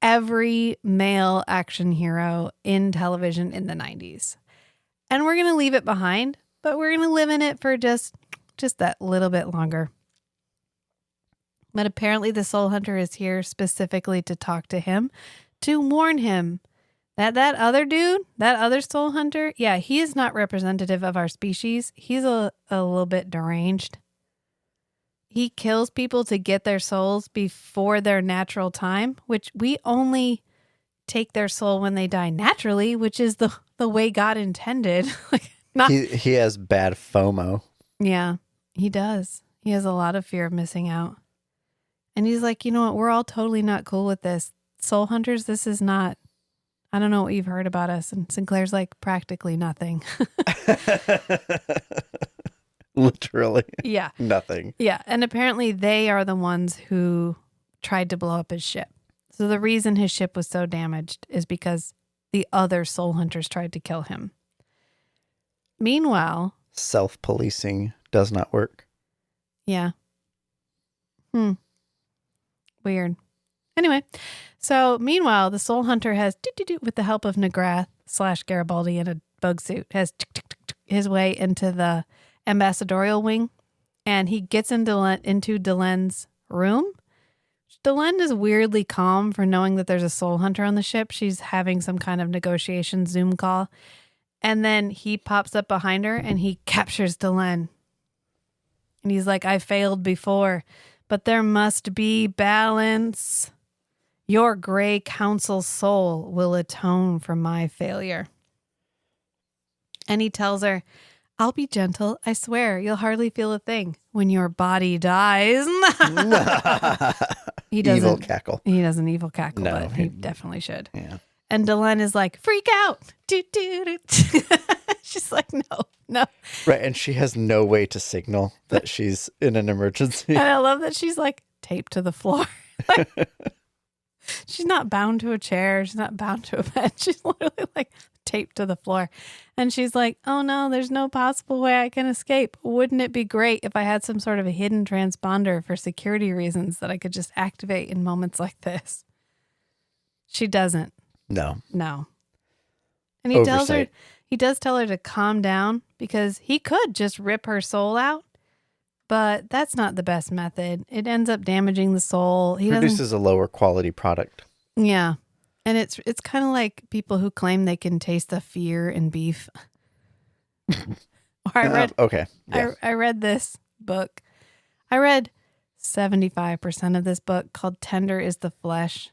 every male action hero in television in the 90s. And we're going to leave it behind, but we're going to live in it for just that little bit longer. But apparently the Soul Hunter is here specifically to talk to him, to warn him that other dude, that other Soul Hunter, he is not representative of our species. He's a little bit deranged. He kills people to get their souls before their natural time, which we only take their soul when they die naturally, which is the way God intended. He has bad FOMO. Yeah, he does. He has a lot of fear of missing out. And he's like, you know what? We're all totally not cool with this. Soul Hunters, this is not, I don't know what you've heard about us. And Sinclair's like, practically nothing. Literally. Yeah. Nothing. Yeah. And apparently they are the ones who tried to blow up his ship. So the reason his ship was so damaged is because the other Soul Hunters tried to kill him. Meanwhile, self-policing does not work. yeah. Weird. Anyway, so meanwhile, the Soul Hunter has, with the help of Nagrath/Garibaldi in a bug suit, has his way into the ambassadorial wing, and he gets into Delenn's room. Delenn is weirdly calm for knowing that there's a Soul Hunter on the ship. She's having some kind of negotiation Zoom call, and then he pops up behind her and he captures Delenn. And he's like, I failed before, but there must be balance. Your gray council soul will atone for my failure. And he tells her, I'll be gentle. I swear you'll hardly feel a thing when your body dies. He doesn't evil cackle. He doesn't evil cackle, No, but he definitely should. Yeah. And Delenn is like, freak out. She's like, no. Right, and she has no way to signal that she's in an emergency. And I love that she's like taped to the floor. She's not bound to a chair. She's not bound to a bed. She's literally like taped to the floor. And she's like, oh no, there's no possible way I can escape. Wouldn't it be great if I had some sort of a hidden transponder for security reasons that I could just activate in moments like this? She doesn't. No. And he does tell her to calm down because he could just rip her soul out, but that's not the best method. It ends up damaging the soul. He produces a lower quality product. Yeah. And it's kind of like people who claim they can taste the fear in beef. I read this book. I read 75% of this book called Tender is the Flesh.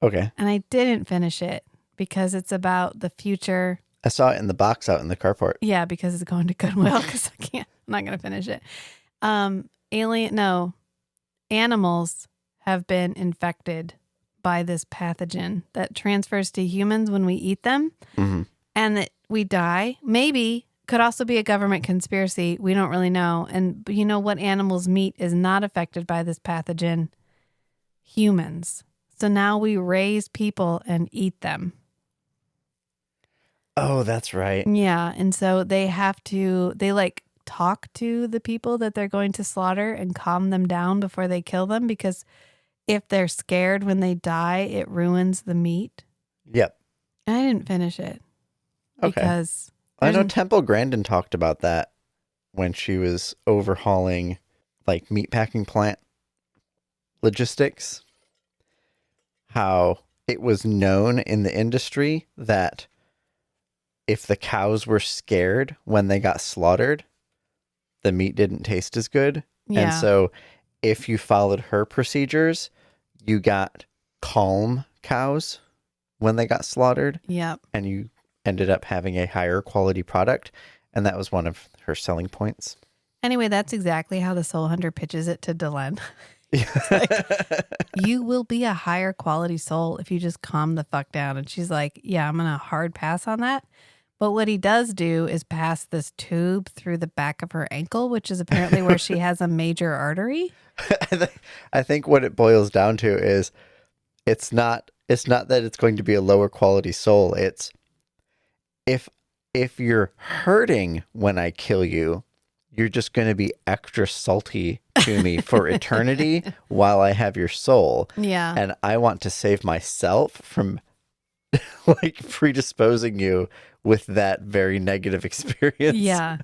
Okay. And I didn't finish it because it's about the future. I saw it in the box out in the carport. Yeah, because it's going to Goodwill because I'm not going to finish it. Animals have been infected by this pathogen that transfers to humans when we eat them, and that we die. Maybe could also be a government conspiracy. We don't really know. And you know what animals' meat is not affected by this pathogen? Humans. So now we raise people and eat them. Oh, that's right. Yeah. And so they talk to the people that they're going to slaughter and calm them down before they kill them, because if they're scared when they die, it ruins the meat. Yep. And I didn't finish it. Okay. Because I know Temple Grandin talked about that when she was overhauling like meatpacking plant logistics. How it was known in the industry that if the cows were scared when they got slaughtered, the meat didn't taste as good. Yeah. And so if you followed her procedures, you got calm cows when they got slaughtered. Yep. And you ended up having a higher quality product. And that was one of her selling points. Anyway, that's exactly how the Soul Hunter pitches it to Delenn. You will be a higher quality soul if you just calm the fuck down. And she's like, yeah, I'm going to hard pass on that. But what he does do is pass this tube through the back of her ankle, which is apparently where she has a major artery. I think what it boils down to is it's not that it's going to be a lower quality soul. It's if you're hurting when I kill you, you're just going to be extra salty to me for eternity while I have your soul. Yeah. And I want to save myself from like predisposing you with that very negative experience. Yeah.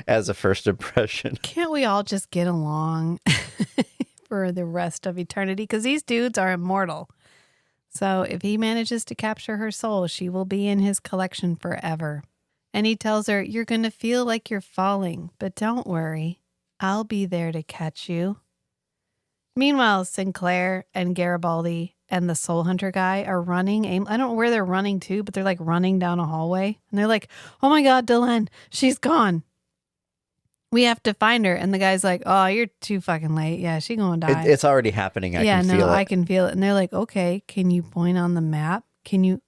As a first impression. Can't we all just get along for the rest of eternity? Because these dudes are immortal. So if he manages to capture her soul, she will be in his collection forever. And he tells her, you're going to feel like you're falling, but don't worry. I'll be there to catch you. Meanwhile, Sinclair and Garibaldi and the Soul Hunter guy are running. I don't know where they're running to, but they're like running down a hallway. And they're like, oh my God, Delenn, she's gone. We have to find her. And the guy's like, oh, you're too fucking late. Yeah, she's going to die. It's already happening. I can feel it. I can feel it. And they're like, okay, can you point on the map? Can you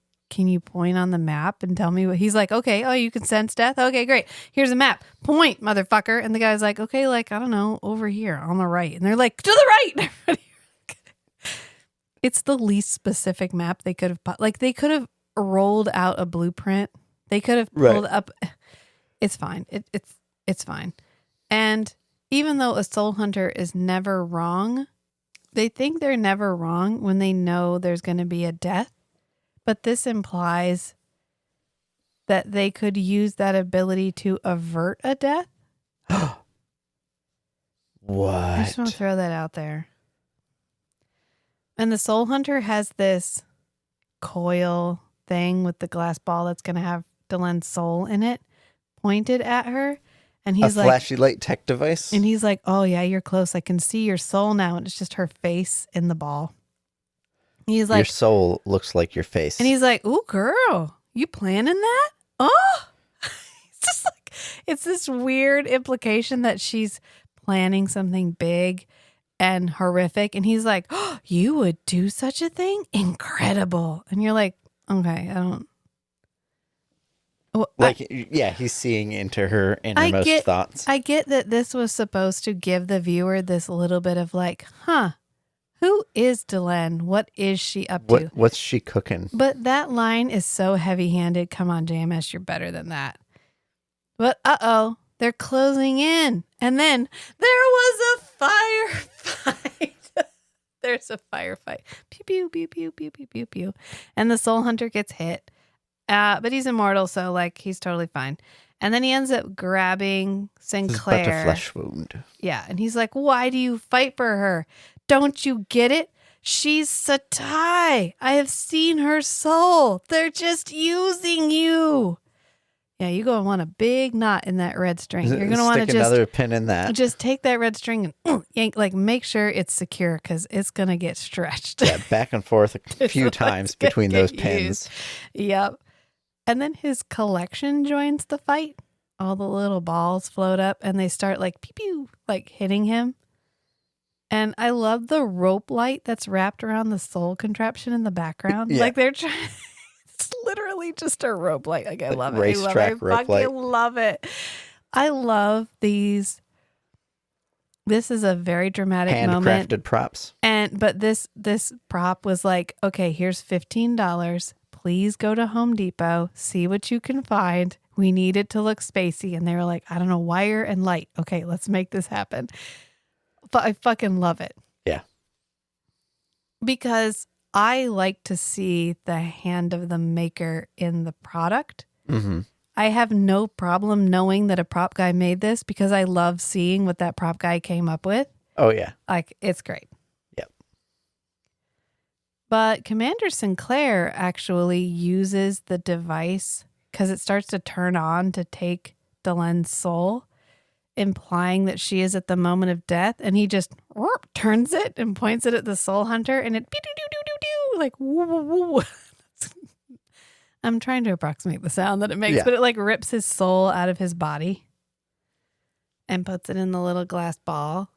point on the map and tell me what he's like? Okay. Oh, you can sense death. Okay, great. Here's a map. Point, motherfucker. And the guy's like, okay, like, I don't know, over here on the right. And they're like, to the right. It's the least specific map they could have, like they could have rolled out a blueprint. They could have pulled up. It's fine. It's fine. And even though a soul hunter is never wrong, they think they're never wrong when they know there's going to be a death. But this implies that they could use that ability to avert a death. What? I just want to throw that out there. And the soul hunter has this coil thing with the glass ball that's going to have Delenn's soul in it pointed at her. And he's like, flashy light tech device? And he's like, oh, yeah, you're close. I can see your soul now. And it's just her face in the ball. He's like, your soul looks like your face. And he's like, ooh, girl, you planning that? Oh, it's just like, it's this weird implication that she's planning something big and horrific. And he's like, oh, you would do such a thing? Incredible. And you're like, okay, I don't. Well, he's seeing into her innermost thoughts. I get that this was supposed to give the viewer this little bit of like, huh, who is Delenn? What is she up to? What's she cooking? But that line is so heavy-handed. Come on, JMS, you're better than that. But they're closing in. And then there was a firefight. There's a firefight. Pew, pew, pew, pew, pew, pew, pew, pew. And the soul hunter gets hit. But he's immortal, so like he's totally fine. And then he ends up grabbing Sinclair. But a flesh wound. Yeah, and he's like, why do you fight for her? Don't you get it? She's Satai. I have seen her soul. They're just using you. Yeah, you're going to want a big knot in that red string. You're going to want to just another pin in that. Just take that red string and yank, like make sure it's secure because it's going to get stretched. Yeah, back and forth a few times between those pins. Yep. And then his collection joins the fight. All the little balls float up and they start like pew pew, like hitting him. And I love the rope light that's wrapped around the soul contraption in the background. Yeah. Like they're trying. It's literally just a rope light. Like I love it. Racetrack rope light. I love it. I love these. This is a very dramatic moment. Handcrafted props. But this prop was like, okay, here's $15. Please go to Home Depot, see what you can find. We need it to look spacey. And they were like, I don't know, wire and light. Okay, let's make this happen. But I fucking love it. Yeah. Because I like to see the hand of the maker in the product. Mm-hmm. I have no problem knowing that a prop guy made this because I love seeing what that prop guy came up with. Oh, yeah. Like, it's great. Yep. But Commander Sinclair actually uses the device because it starts to turn on to take Delenn's soul, implying that she is at the moment of death. And he just turns it and points it at the soul hunter and it like woo, woo, woo. I'm trying to approximate the sound that it makes, but it like rips his soul out of his body and puts it in the little glass ball.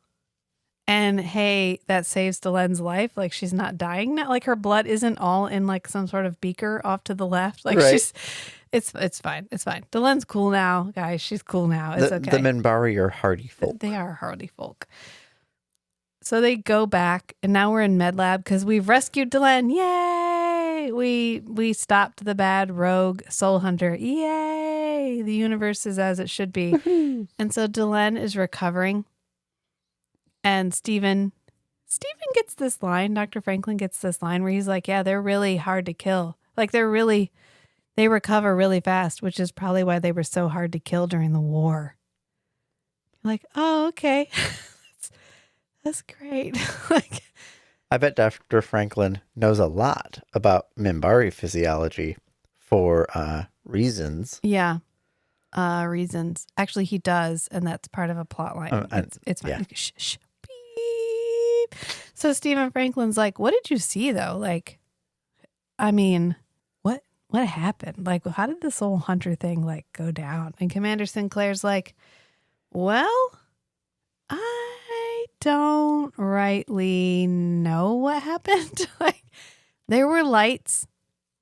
And hey, that saves Delenn's life. Like she's not dying now. Like her blood isn't all in like some sort of beaker off to the left. Like it's fine. It's fine. Delenn's cool now, guys. She's cool now. It's okay. The Minbari are hardy folk. They are hardy folk. So they go back, and now we're in MedLab because we've rescued Delenn. Yay! We stopped the bad rogue soul hunter. Yay! The universe is as it should be. And so Delenn is recovering. And Steven gets this line, Dr. Franklin gets this line where he's like, yeah, they're really hard to kill. Like they recover really fast, which is probably why they were so hard to kill during the war. Like, oh, okay. That's great. Like, I bet Dr. Franklin knows a lot about Minbari physiology for reasons. Yeah. Reasons. Actually, he does, and that's part of a plot line. It's fine. Yeah. Shh. Beep. So Stephen Franklin's like, what did you see, though? Like, I mean, what happened? Like, how did this whole hunter thing, like, go down? And Commander Sinclair's like, well, I don't rightly know what happened. Like, there were lights.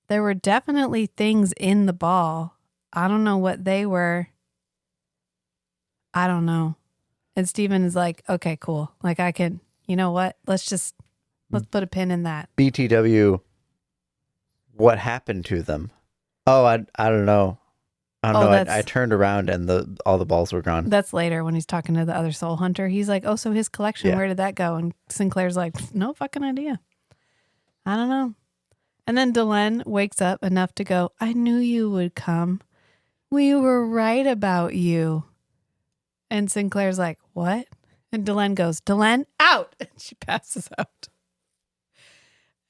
There were definitely things in the ball. I don't know what they were. I don't know. And Steven is like, okay, cool. Like I can, you know what? Let's put a pin in that. BTW, what happened to them? Oh, I don't know. Oh, no, I turned around and all the balls were gone. That's later when he's talking to the other soul hunter. He's like, oh, so his collection, where did that go? And Sinclair's like, no fucking idea. I don't know. And then Delenn wakes up enough to go, I knew you would come. We were right about you. And Sinclair's like, what? And Delenn goes, Delenn, out! And she passes out.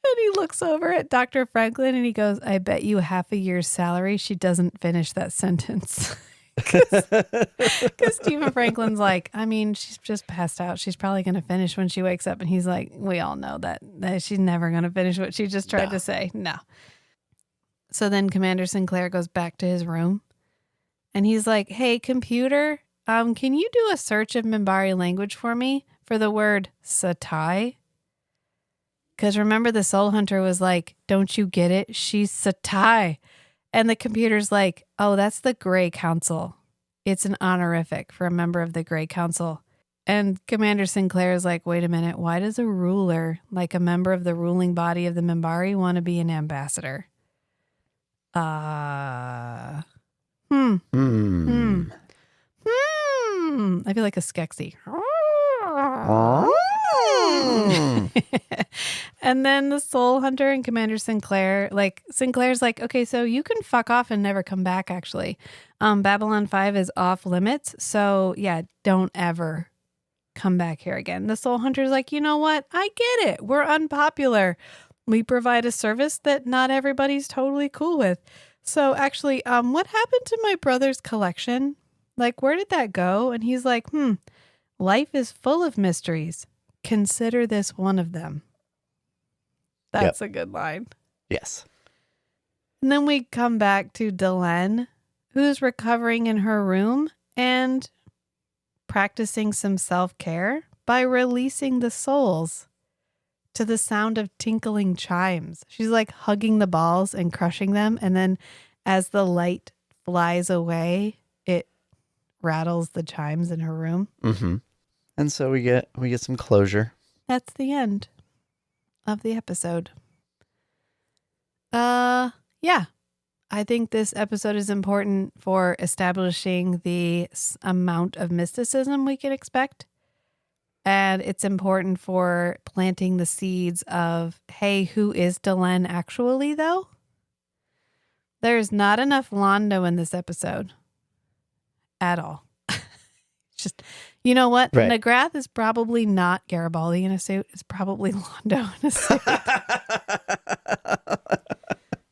And he looks over at Dr. Franklin and he goes, I bet you half a year's salary she doesn't finish that sentence. Because Stephen Franklin's like, I mean, she's just passed out. She's probably going to finish when she wakes up. And he's like, we all know that she's never going to finish what she just tried to say. No. So then Commander Sinclair goes back to his room. And he's like, hey, computer, can you do a search of Minbari language for me for the word Satai? Because remember, the soul hunter was like, don't you get it? She's Satai. And the computer's like, oh, that's the Grey Council. It's an honorific for a member of the Grey Council. And Commander Sinclair is like, wait a minute. Why does a ruler, like a member of the ruling body of the Minbari, want to be an ambassador? I feel like a Skeksis. And then the soul hunter and Commander Sinclair's like, okay, so you can fuck off and never come back, actually. Babylon 5 is off limits. So yeah, don't ever come back here again. The soul hunter's like, you know what? I get it. We're unpopular. We provide a service that not everybody's totally cool with. So actually, what happened to my brother's collection? Like, where did that go? And he's like, life is full of mysteries. Consider this one of them. That's a good line. Yes. And then we come back to Delenn, who's recovering in her room and practicing some self-care by releasing the souls to the sound of tinkling chimes. She's like hugging the balls and crushing them. And then as the light flies away, it rattles the chimes in her room. Mm-hmm. And so we get some closure. That's the end of the episode. Yeah. I think this episode is important for establishing the amount of mysticism we can expect. And it's important for planting the seeds of, hey, who is Delenn actually, though? There's not enough Londo in this episode at all. Just, you know what? Right. Nagrath is probably not Garibaldi in a suit. It's probably Londo in a suit.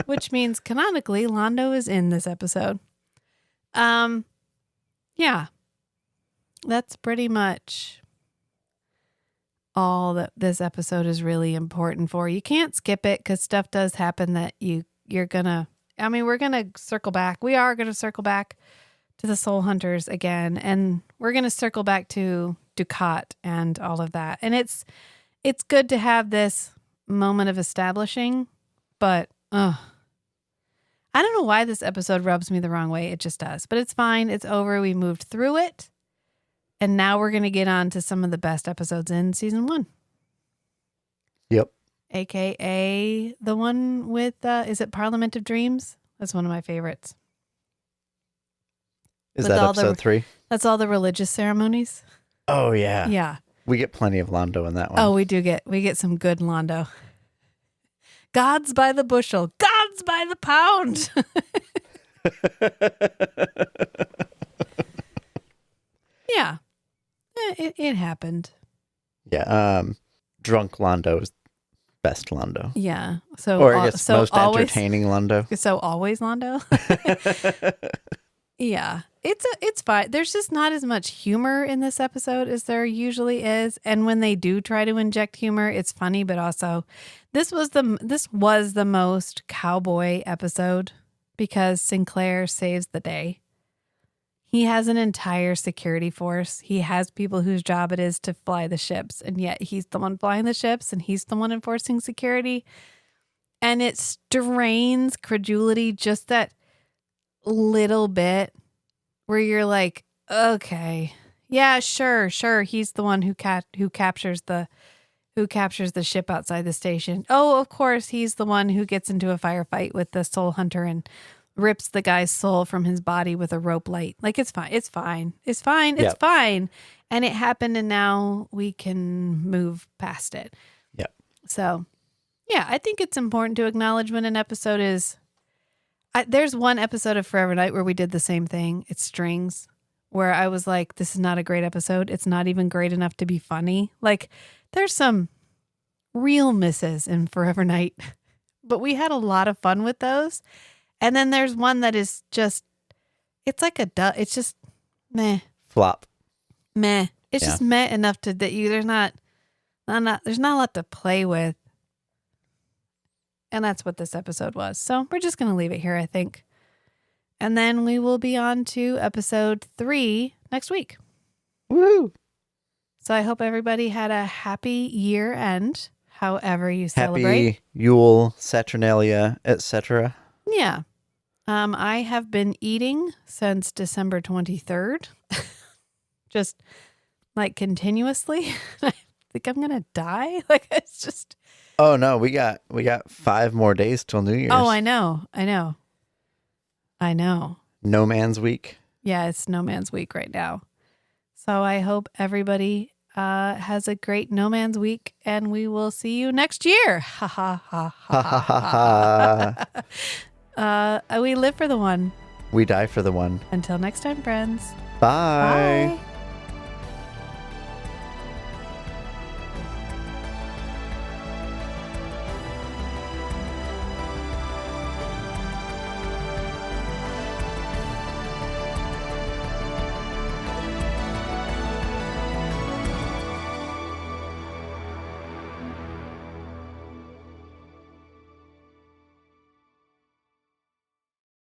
Which means canonically, Londo is in this episode. Yeah. That's pretty much all that this episode is really important for. You can't skip it because stuff does happen that you're gonna, I mean, we're gonna circle back. We are gonna circle back to the Soul Hunters again, and we're gonna circle back to Dukat and all of that. And it's good to have this moment of establishing, but I don't know why this episode rubs me the wrong way. It just does, but it's fine. It's over. We moved through it. And now we're going to get on to some of the best episodes in season 1. Yep. AKA the one with, is it Parliament of Dreams? That's one of my favorites. Is that episode 3? That's all the religious ceremonies. Oh, yeah. Yeah. We get plenty of Londo in that one. Oh, we get some good Londo. Gods by the bushel. Gods by the pound. Yeah. It happened. Yeah. Drunk Londo is best Londo. Yeah. So, or I guess most entertaining Londo. So always Londo. Yeah. It's fine. There's just not as much humor in this episode as there usually is. And when they do try to inject humor, it's funny, but also this was the most cowboy episode because Sinclair saves the day. He has an entire security force. He has people whose job it is to fly the ships, and yet he's the one flying the ships and he's the one enforcing security. And it strains credulity just that little bit where you're like, okay, yeah, sure. He's the one who captures the ship outside the station. Oh, of course, he's the one who gets into a firefight with the Soul Hunter and rips the guy's soul from his body with a rope light. Like, it's fine. It's fine. It's fine. It's Yep. fine. And it happened, and now we can move past it. Yep. So, yeah, I think it's important to acknowledge when an episode is... there's one episode of Forever Night where we did the same thing. It's Strings, where I was like, this is not a great episode. It's not even great enough to be funny. Like, there's some real misses in Forever Night, but we had a lot of fun with those. And then there's one that is just, it's like it's just meh. Flop. Meh. It's Yeah. just meh enough to that you there's not a lot to play with. And that's what this episode was. So we're just gonna leave it here, I think. And then we will be on to episode 3 next week. Woo! So I hope everybody had a happy year end, however you celebrate. Happy Yule, Saturnalia, etc. Yeah. I have been eating since December 23rd. Just like continuously. I think I'm gonna die. Like, it's just... Oh no, we got 5 more days till New Year's. Oh, I know. No Man's Week. Yeah, it's No Man's Week right now. So I hope everybody has a great No Man's Week, and we will see you next year. Ha ha ha ha ha ha. We live for the one. We die for the one. Until next time, friends. Bye. Bye.